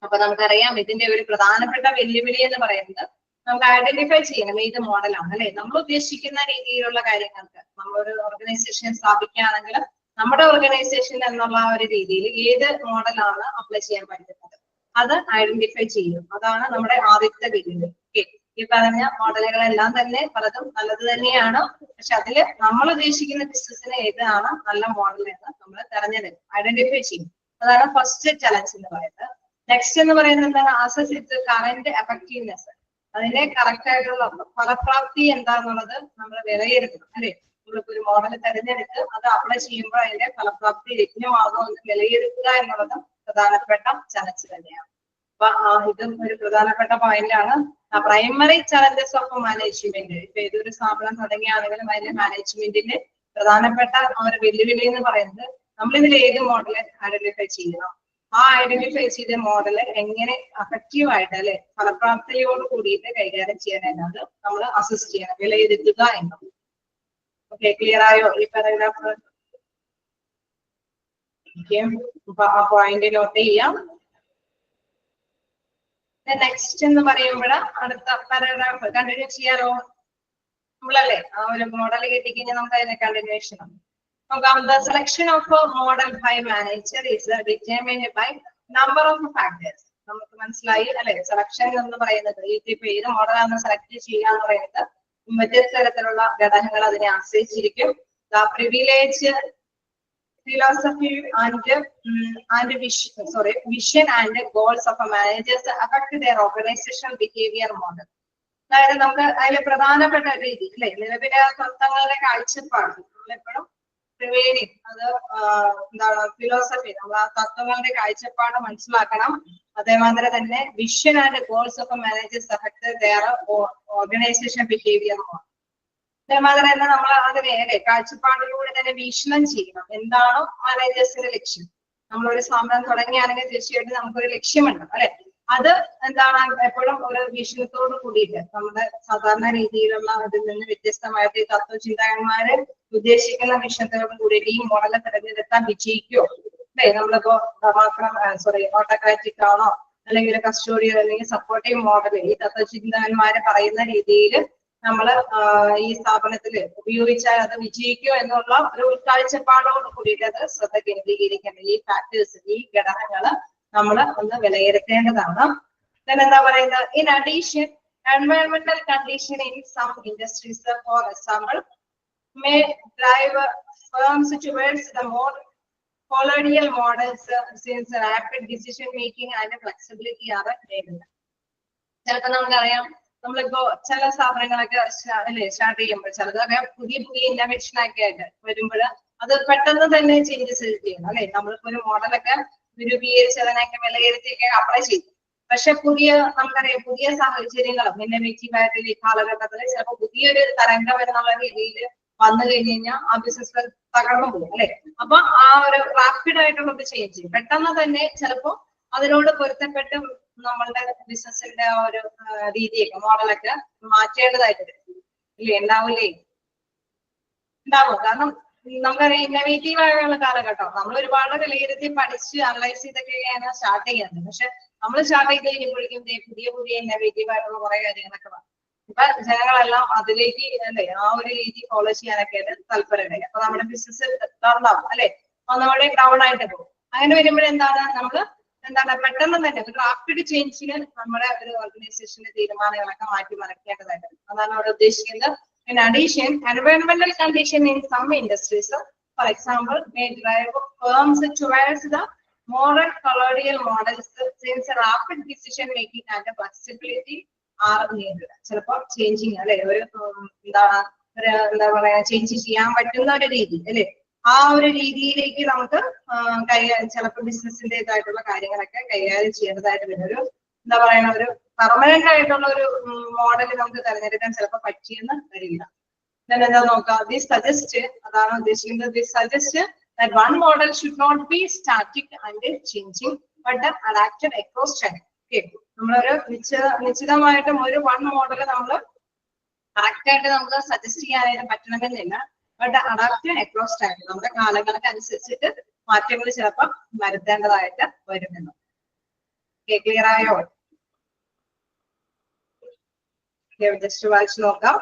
അപ്പൊ നമുക്കറിയാം ഇതിന്റെ ഒരു പ്രധാനപ്പെട്ട വെല്ലുവിളി എന്ന് പറയുന്നത് നമുക്ക് ഐഡന്റിഫൈ ചെയ്യണം ഏത് മോഡലാണ് അല്ലെ. നമ്മൾ ഉദ്ദേശിക്കുന്ന രീതിയിലുള്ള കാര്യങ്ങൾക്ക് നമ്മളൊരു ഓർഗനൈസേഷൻ സ്ഥാപിക്കുകയാണെങ്കിൽ നമ്മുടെ ഓർഗനൈസേഷൻ എന്നുള്ള ഒരു രീതിയിൽ ഏത് മോഡലാണ് അപ്ലൈ ചെയ്യാൻ പറ്റുന്നത് അത് ഐഡന്റിഫൈ ചെയ്യും. അതാണ് നമ്മുടെ ആദ്യത്തെ വെല്ലുവിളി. ഓക്കെ, ഈ പറഞ്ഞ മോഡലുകളെല്ലാം തന്നെ പലതും നല്ലത് തന്നെയാണ്. പക്ഷെ അതില് നമ്മൾ ഉദ്ദേശിക്കുന്ന ബിസിനസ്സിന് ഏതാണ് നല്ല മോഡൽ എന്ന് നമ്മൾ തെരഞ്ഞെടുക്കും, ഐഡന്റിഫൈ ചെയ്യും. അതാണ് ഫസ്റ്റ് ചലഞ്ച് എന്ന് പറയുന്നത്. നെക്സ്റ്റ് എന്ന് പറയുന്നത് എന്താണ്? Assess it current effectiveness. അതിന്റെ കറക്റ്റ് ആയിട്ടുള്ള ഫലപ്രാപ്തി എന്താന്നുള്ളത് നമ്മൾ വിലയിരുത്തണം അല്ലെ. നമ്മളിപ്പോ ഒരു മോഡൽ തെരഞ്ഞെടുത്ത് അത് അപ്ലൈ ചെയ്യുമ്പോൾ അതിന്റെ ഫലപ്രാപ്തി ലഭ്യമാകുമോ എന്ന് വിലയിരുത്തുക എന്നുള്ളത് പ്രധാനപ്പെട്ട ചലഞ്ച് തന്നെയാണ്. അപ്പൊ ഇതും ഒരു പ്രധാനപ്പെട്ട പോയിന്റ് ആണ്. Primary challenges of management. ഇപ്പൊ ഏതൊരു സ്ഥാപനം തുടങ്ങിയാണെങ്കിലും അതിന്റെ മാനേജ്മെന്റിന്റെ പ്രധാനപ്പെട്ട ഒരു വെല്ലുവിളി എന്ന് പറയുന്നത് നമ്മളിതിൽ ഏത് മോഡല് ഐഡന്റിഫൈ ചെയ്യണം, ആ ഐഡന്റിഫൈ ചെയ്ത മോഡല് എങ്ങനെ അഫക്റ്റീവ് ആയിട്ട് അല്ലെ ഫലപ്രാപ്തിയോട് കൂടിയിട്ട് കൈകാര്യം ചെയ്യാനായിട്ട് നമ്മൾ അസസ് ചെയ്യണം, വിലയിരുത്തുക എന്നത്. ഓക്കെ, ക്ലിയർ ആയോ ഈ പാരഗ്രാഫ്? അപ്പൊ ആ പോയിന്റ് നോട്ട് ചെയ്യാം. നെക്സ്റ്റ് എന്ന് പറയുമ്പോൾ അടുത്ത പാരഗ്രാഫ് കണ്ടിന്യൂ ചെയ്യാലോ നമ്മളല്ലേ. ആ ഒരു മോഡൽ കിട്ടിക്കഴിഞ്ഞാൽ നമുക്ക് അതിന്റെ കണ്ടിന്യൂഷൻ നോക്കാം. The selection of a model by manager is determined by number of factors. നമുക്ക് മനസ്സിലായി അല്ലെ. സെലക്ഷൻ എന്ന് പറയുന്നത് ഇപ്പൊ ഏത് മോഡലാണ് സെലക്ട് ചെയ്യുക എന്ന് പറയുന്നത് വ്യത്യസ്ത തരത്തിലുള്ള ഘടകങ്ങൾ അതിനെ ആശ്രയിച്ചിരിക്കും. The privilege, philosophy and vision and goals of a managers affect their organizational behavior model. അതായത് നമുക്ക് അതിൽ പ്രധാനപ്പെട്ട രീതി അല്ലെ നിലവിലെ തത്വങ്ങളുടെ കാഴ്ചപ്പാട് നമ്മളെപ്പോഴും പ്രിവെയിലിംഗ് അത് എന്താണ് ഫിലോസഫി, നമ്മൾ ആ തത്വങ്ങളുടെ കാഴ്ചപ്പാട് മനസ്സിലാക്കണം. അതേമാതിരി തന്നെ vision and goals of managers affect their organisation behaviour. അതേമാതിരി തന്നെ നമ്മൾ അതിനെ കാഴ്ചപ്പാടിലൂടെ തന്നെ വീക്ഷണം ചെയ്യണം. എന്താണോ മാനേജേഴ്സിന്റെ ലക്ഷ്യം? നമ്മളൊരു സ്ഥാപനം തുടങ്ങിയാണെങ്കിൽ തീർച്ചയായിട്ടും നമുക്കൊരു ലക്ഷ്യമുണ്ട് അല്ലെ. അത് എന്താണ് എപ്പോഴും ഒരു വീക്ഷണത്തോട് കൂടിയിട്ട് നമ്മുടെ സാധാരണ രീതിയിലുള്ള അതിൽ നിന്ന് വ്യത്യസ്തമായിട്ട് ഈ തത്വചിന്തകന്മാര് ഉദ്ദേശിക്കുന്ന വീക്ഷണത്തോട് കൂടിയിട്ട് ഈ മോഡല് തിരഞ്ഞെടുക്കാൻ വിജയിക്കുമോ അല്ലെ. നമ്മളിപ്പോ ഓട്ടോക്രാറ്റിക് ആണോ അല്ലെങ്കിൽ കസ്റ്റോഡിയൽ അല്ലെങ്കിൽ സപ്പോർട്ടീവ് മോഡൽ ഈ തത്വചിന്തകന്മാര് പറയുന്ന രീതിയിൽ നമ്മൾ ഈ സ്ഥാപനത്തില് ഉപയോഗിച്ചാൽ അത് വിജയിക്കുമോ എന്നുള്ള ഒരു കാഴ്ചപ്പാടോട് കൂടിയിട്ട് അത് ശ്രദ്ധ കേന്ദ്രീകരിക്കേണ്ടത്. ഈ ഫാക്ടേഴ്സ്, ഈ ഘടകങ്ങള് നമ്മൾ ഒന്ന് വിലയിരുത്തേണ്ടതാണ്. എന്താ പറയുന്നത്? In addition environmental condition in some industries for example may drive firms towards the more colonial models since rapid decision making and flexibility are നേടുന്നത്. ചിലപ്പോൾ നമുക്കറിയാം നമ്മളിപ്പോ ചില സ്ഥാപനങ്ങളൊക്കെ അല്ലെ സ്റ്റാർട്ട് ചെയ്യുമ്പോൾ ചിലതൊക്കെ പുതിയ പുതിയ ഇന്നോവേഷൻ ഒക്കെ ആയിട്ട് വരുമ്പോൾ അത് പെട്ടെന്ന് തന്നെ ചേഞ്ചസ് ചെയ്യണം അല്ലെ. നമ്മളിപ്പോ ഒരു മോഡലൊക്കെ രൂപീകരിച്ച് അതിനൊക്കെ വിലയിരുത്തിയൊക്കെ അപ്ലൈ ചെയ്തു. പക്ഷെ നമുക്കറിയാം പുതിയ സാഹചര്യങ്ങളും ഇന്നോവേറ്റീവ് ആയിട്ട് ഈ കാലഘട്ടത്തിൽ ചിലപ്പോൾ പുതിയൊരു തരംഗം എന്നുള്ള രീതിയിൽ വന്നു കഴിഞ്ഞു കഴിഞ്ഞാൽ ആ ബിസിനസ് തകർന്നു പോകും അല്ലെ. അപ്പൊ ആ ഒരു റാപ്പിഡ് ആയിട്ടുള്ള ചേഞ്ച് പെട്ടെന്ന് തന്നെ ചിലപ്പോ അതിനോട് പൊരുത്തപ്പെട്ട് നമ്മളുടെ ബിസിനസിന്റെ ഒരു രീതിയൊക്കെ മോഡലൊക്കെ മാറ്റേണ്ടതായിട്ട് ഇല്ലേ. ഉണ്ടാവില്ലേ? ഉണ്ടാവും. കാരണം നമുക്കറിയാം ഇന്നോവേറ്റീവ് ആയുള്ള കാലഘട്ടം നമ്മൾ ഒരുപാട് വിലയിരുത്തി പഠിച്ച് അനലൈസ് ചെയ്തൊക്കെയാണ് സ്റ്റാർട്ട് ചെയ്യുന്നത്. പക്ഷെ നമ്മൾ സ്റ്റാർട്ട് ചെയ്ത് കഴിയുമ്പോഴേക്കും പുതിയ പുതിയ ഇന്നോവേറ്റീവ് ആയിട്ടുള്ള കുറെ കാര്യങ്ങളൊക്കെ വന്നു. ഇപ്പൊ ജനങ്ങളെല്ലാം അതിലേക്ക് അല്ലെ ആ ഒരു രീതി ഫോളോ ചെയ്യാനൊക്കെ ആയിട്ട് താല്പര്യമുണ്ടായി. അപ്പൊ നമ്മുടെ ബിസിനസ് ടർണാവും അല്ലെ, നമ്മുടെ ഡൗൺ ആയിട്ട് പോകും. അങ്ങനെ വരുമ്പോഴെന്താണ് എന്താണ് പെട്ടെന്ന് തന്നെ ഒരു റാപ്പിഡ് ചേഞ്ചിന് നമ്മുടെ ഒരു ഓർഗനൈസേഷന്റെ തീരുമാനങ്ങളൊക്കെ മാറ്റി മറിക്കേണ്ടതായിട്ട്. അതാണ് അവിടെ ഉദ്ദേശിക്കുന്നത്. In addition, environmental condition in some industries, for example, may drive firms towards the modern colonial models since rapid decision making and flexibility are needed. ചിലപ്പോൾ ചേഞ്ചിങ് അല്ലെ ഒരു എന്താ പറയാ ചേഞ്ച് ചെയ്യാൻ പറ്റുന്ന ഒരു രീതി അല്ലെ, ആ ഒരു രീതിയിലേക്ക് നമുക്ക് ചിലപ്പോൾ ബിസിനസിന്റേതായിട്ടുള്ള കാര്യങ്ങളൊക്കെ കൈകാര്യം ചെയ്യേണ്ടതായിട്ട് വരും. ഒരു എന്താ പറയുന്ന ഒരു പെർമനന്റ് ആയിട്ടുള്ള ഒരു മോഡൽ നമുക്ക് തിരഞ്ഞെടുക്കാൻ ചിലപ്പോൾ പറ്റിയെന്ന് വരില്ല. എന്താ നോക്കാം, ദിസ് സജസ്റ്റ് അതാണ് ഉദ്ദേശിക്കുന്നത്. This suggest that one model should not be static and changing but adapted across time. Okay, നമ്മളൊരു നിശ്ചിതമായിട്ടും ഒരു വൺ മോഡൽ നമ്മൾ കറക്റ്റ് ആയിട്ട് നമുക്ക് സജസ്റ്റ് ചെയ്യാനായിട്ട് പറ്റണമെന്നില്ല. ബട്ട് അഡാപ്റ്റ് അക്രോസ് ടൈം, നമ്മുടെ കാലങ്ങൾക്ക് അനുസരിച്ചിട്ട് മാറ്റങ്ങൾ ചിലപ്പോൾ വരുത്തേണ്ടതായിട്ട് വരുമെന്ന്. ക്ലിയർ ആയോ? ജസ്റ്റ് വായിച്ചു നോക്കാം.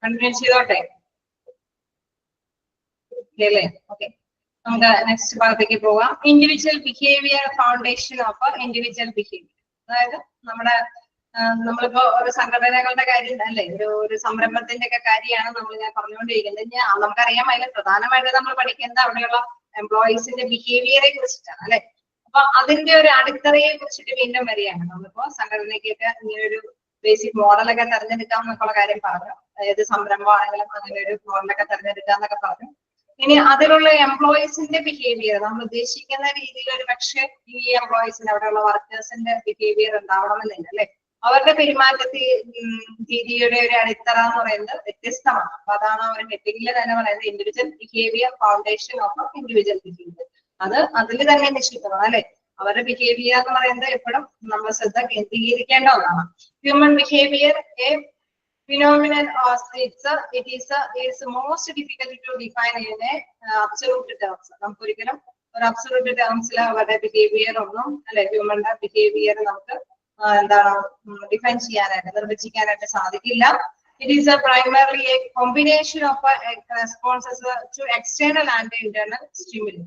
കണ്ടിന്യൂ ചെയ്തോട്ടെ അല്ലേ? ഓക്കെ, നമുക്ക് നെക്സ്റ്റ് ഭാഗത്തേക്ക് പോകാം. Individual behaviour foundation of individual behaviour. അതായത് നമ്മളിപ്പോ ഒരു സംഘടനകളുടെ കാര്യം അല്ലെ, ഒരു സംരംഭത്തിന്റെ ഒക്കെ കാര്യമാണ് നമ്മൾ ഞാൻ പറഞ്ഞുകൊണ്ടിരിക്കുന്നത്. നമുക്കറിയാം അതിൽ പ്രധാനമായിട്ട് നമ്മൾ പഠിക്കുന്നത് അവിടെയുള്ള എംപ്ലോയീസിന്റെ ബിഹേവിയറെ കുറിച്ചിട്ടാണ് അല്ലെ. അപ്പൊ അതിന്റെ ഒരു അടിത്തറയെ കുറിച്ചിട്ട് വീണ്ടും വരികയാണ്. നമ്മളിപ്പോ സംഘടനയ്ക്കൊക്കെ ഇങ്ങനൊരു ബേസിക് മോഡലൊക്കെ തെരഞ്ഞെടുക്കാം എന്നൊക്കെയുള്ള കാര്യം പറഞ്ഞു. അതായത് സംരംഭമാണെങ്കിലും അങ്ങനെ ഒരു മോഡലൊക്കെ തെരഞ്ഞെടുക്കാം എന്നൊക്കെ പറഞ്ഞു. ഇനി അതിലുള്ള എംപ്ലോയീസിന്റെ ബിഹേവിയർ നമ്മൾ ഉദ്ദേശിക്കുന്ന രീതിയിൽ ഒരു പക്ഷെ ഈ എംപ്ലോയീസിന്റെ അവിടെയുള്ള വർക്കേഴ്സിന്റെ ബിഹേവിയർ ഉണ്ടാവണമെന്നില്ല അല്ലെ. അവരുടെ പെരുമാറ്റത്തിൽ രീതിയുടെ ഒരു അടിത്തറ എന്ന് പറയുന്നത് വ്യത്യസ്തമാണ്. അപ്പൊ അതാണ് അവർ ഹെഡിങ്ങിൽ തന്നെ പറയുന്നത് individual behaviour foundation of individual behaviour. അതിൽ തന്നെ നിശ്ചയിക്കണം അല്ലെ. അവരുടെ ബിഹേവിയർ എന്ന് പറയുന്നത് എപ്പോഴും നമ്മൾ ശ്രദ്ധ കേന്ദ്രീകരിക്കേണ്ട ഒന്നാണ്. Human behaviour A phenomenon or it is most difficult to define in a absolute terms. നമുക്ക് ഒരിക്കലും ഒരു അബ്സൊല്യൂട്ട് ടേംസിൽ അവരുടെ ബിഹേവിയർ ഒന്നും അല്ലെ ഹ്യൂമന്റെ ബിഹേവിയർ നമുക്ക് എന്താണ് ഡിഫൈൻ ചെയ്യാനായിട്ട് നിർവചിക്കാനായിട്ട് സാധിക്കില്ല. It is primarily a combination of responses to external and internal stimuli.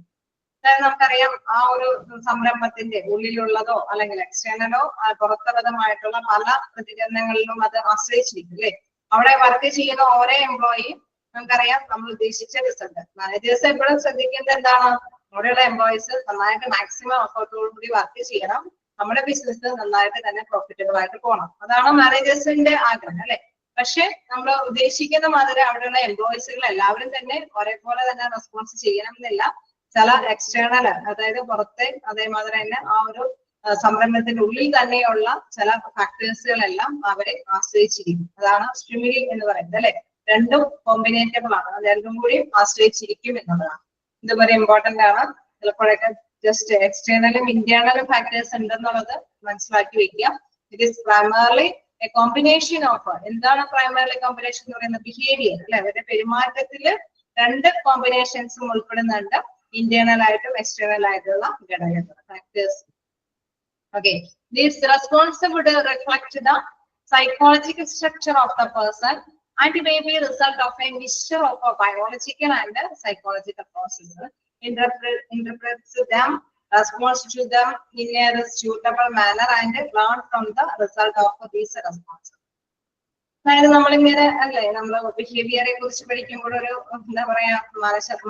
അതായത് നമുക്കറിയാം ആ ഒരു സംരംഭത്തിന്റെ ഉള്ളിലുള്ളതോ അല്ലെങ്കിൽ എക്സ്റ്റേണലോ പുറത്തുള്ളതുമായിട്ടുള്ള പല പ്രതികരണങ്ങളിലും അത് ആശ്രയിച്ചിരിക്കും അല്ലെ. അവിടെ വർക്ക് ചെയ്യുന്ന ഓരോ എംപ്ലോയിയും നമുക്കറിയാം നമ്മൾ ഉദ്ദേശിച്ച റിസൾട്ട്. മാനേജേഴ്സ് എപ്പോഴും ശ്രദ്ധിക്കുന്നത് എന്താണ്, അവിടെയുള്ള എംപ്ലോയീസ് നന്നായിട്ട് മാക്സിമം എഫോർട്ടോടുകൂടി വർക്ക് ചെയ്യണം, നമ്മുടെ ബിസിനസ് നന്നായിട്ട് തന്നെ പ്രോഫിറ്റബിൾ ആയിട്ട് പോകണം. അതാണ് മാനേജേഴ്സിന്റെ ആഗ്രഹം അല്ലെ. പക്ഷെ നമ്മൾ ഉദ്ദേശിക്കുന്ന മാതിരി അവിടെയുള്ള എംപ്ലോയീസുകൾ എല്ലാവരും തന്നെ ഒരേപോലെ തന്നെ റെസ്പോൺസ് ചെയ്യണം എന്നില്ല. ചില എക്സ്റ്റേണൽ അതായത് പുറത്തെ അതേമാതിരി തന്നെ ആ ഒരു സംരംഭത്തിന്റെ ഉള്ളിൽ തന്നെയുള്ള ചില ഫാക്ടേഴ്സുകളെല്ലാം അവരെ ആശ്രയിച്ചിരിക്കും. അതാണ് സ്റ്റിമുലി എന്ന് പറയുന്നത് അല്ലെ. രണ്ടും കോമ്പിനേറ്റബിൾ ആണ്, രണ്ടും കൂടി ആശ്രയിച്ചിരിക്കും എന്നുള്ളതാണ്. ഇത് വളരെ ഇമ്പോർട്ടന്റ് ആണ്. ചിലപ്പോഴൊക്കെ ജസ്റ്റ് എക്സ്റ്റേണലും ഇന്റേണലും ഫാക്ടേഴ്സ് ഉണ്ടെന്നുള്ളത് മനസ്സിലാക്കി വെക്കുക. It is primarily A combination of എന്താണ് പ്രൈമർലി കോമ്പിനേഷൻ എന്ന് പറയുന്നത് ബിഹേവിയർ അല്ലെ. അവരുടെ പെരുമാറ്റത്തില് രണ്ട് കോമ്പിനേഷൻസും ഉൾപ്പെടുന്നുണ്ട്, ഇന്റേണൽ ആയിട്ടും എക്സ്റ്റേണൽ ആയിട്ടുള്ള ഘടകങ്ങൾ factors. Okay, these responses would reflect the psychological structure of the person and may be a result of a mixture of a biological and psychological processes. Interprets them, responds to them in a suitable manner and learn from the result of these responses. അതായത് നമ്മളിങ്ങനെ അല്ലെ നമ്മൾ ബിഹേവിയറെ കുറിച്ച് പഠിക്കുമ്പോൾ ഒരു എന്താ പറയാ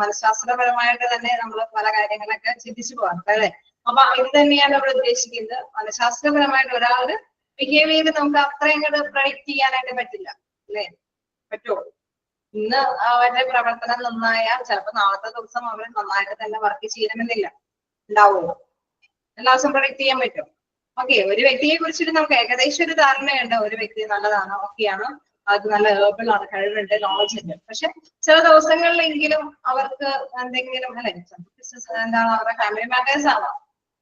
മനഃശാസ്ത്രപരമായിട്ട് തന്നെ നമ്മൾ പല കാര്യങ്ങളൊക്കെ ചിന്തിച്ചു പോകാറുണ്ട് അല്ലെ. അപ്പൊ ഇത് തന്നെയാണ് നമ്മൾ ഉദ്ദേശിക്കുന്നത്. മനഃശാസ്ത്രപരമായിട്ട് ഒരാളുടെ ബിഹേവിയർ നമുക്ക് അത്രയും കൂടെ പ്രഡിക്ട് ചെയ്യാനായിട്ട് പറ്റില്ല അല്ലെ. പറ്റുമോ? ഇന്ന് അവരുടെ പ്രവർത്തനം നന്നായാൽ ചിലപ്പോൾ നാളത്തെ ദിവസം അവർ നന്നായിട്ട് തന്നെ വർക്ക് ചെയ്യണമെന്നില്ല. ഉണ്ടാവുമോ? എല്ലാ ദിവസവും പ്രഡിക്ട് ചെയ്യാൻ പറ്റും? ഓക്കെ, ഒരു വ്യക്തിയെ കുറിച്ചിട്ട് നമുക്ക് ഏകദേശം ഒരു ധാരണയുണ്ട്. ഒരു വ്യക്തി നല്ലതാണ്, ഓക്കെയാണ്, അത് നല്ല ഏബിൾ ആണ്, കഴിവുണ്ട്, നോളജ് ഉണ്ട്. പക്ഷെ ചില ദിവസങ്ങളിലെങ്കിലും അവർക്ക് എന്തെങ്കിലും അല്ലെ എന്താണ് അവരുടെ ഫാമിലി മാറ്റേഴ്സ് ആവാം.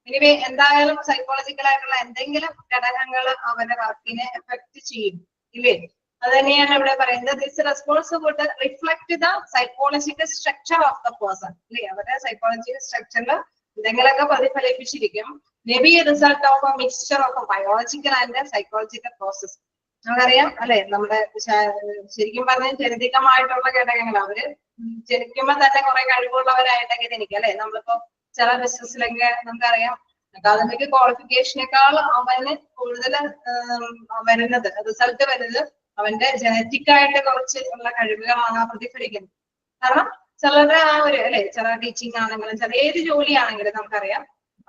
എനിവേ എന്തായാലും സൈക്കോളജിക്കൽ ആയിട്ടുള്ള എന്തെങ്കിലും ഘടകങ്ങൾ അവരുടെ വർക്കിനെ എഫക്ട് ചെയ്യും ഇല്ലേ. അത് തന്നെയാണ് ഇവിടെ പറയുന്നത്. This response would reflect the psychological structure of the person അല്ലെ. അവരുടെ സൈക്കോളജിക്കൽ സ്ട്രക്ചറിൽ എന്തെങ്കിലുമൊക്കെ പ്രതിഫലിപ്പിച്ചിരിക്കും. Maybe a result of a mixture of biological and psychological process. നമുക്കറിയാം അല്ലെ, നമ്മുടെ ശരിക്കും പറഞ്ഞ ജനിതകമായിട്ടുള്ള ഘടകങ്ങൾ അവര് ജനിക്കുമ്പോൾ തന്നെ കുറെ കഴിവുള്ളവരായിട്ടൊക്കെ ജനിക്കും അല്ലെ. നമ്മളിപ്പോ ചില ബിസിനസ്സിലൊക്കെ നമുക്കറിയാം അക്കാദമിക് ക്വാളിഫിക്കേഷനേക്കാൾ അവന് കൂടുതൽ വരുന്നത് റിസൾട്ട് വരുന്നത് അവന്റെ ജനറ്റിക് ആയിട്ട് കുറച്ച് ഉള്ള കഴിവുകളാണ് പ്രതിഫലിക്കുന്നത്. കാരണം ചിലരുടെ ആ ഒരു അല്ലെ, ചില ടീച്ചിങ് ആണെങ്കിലും ചില ഏത് ജോലിയാണെങ്കിലും നമുക്കറിയാം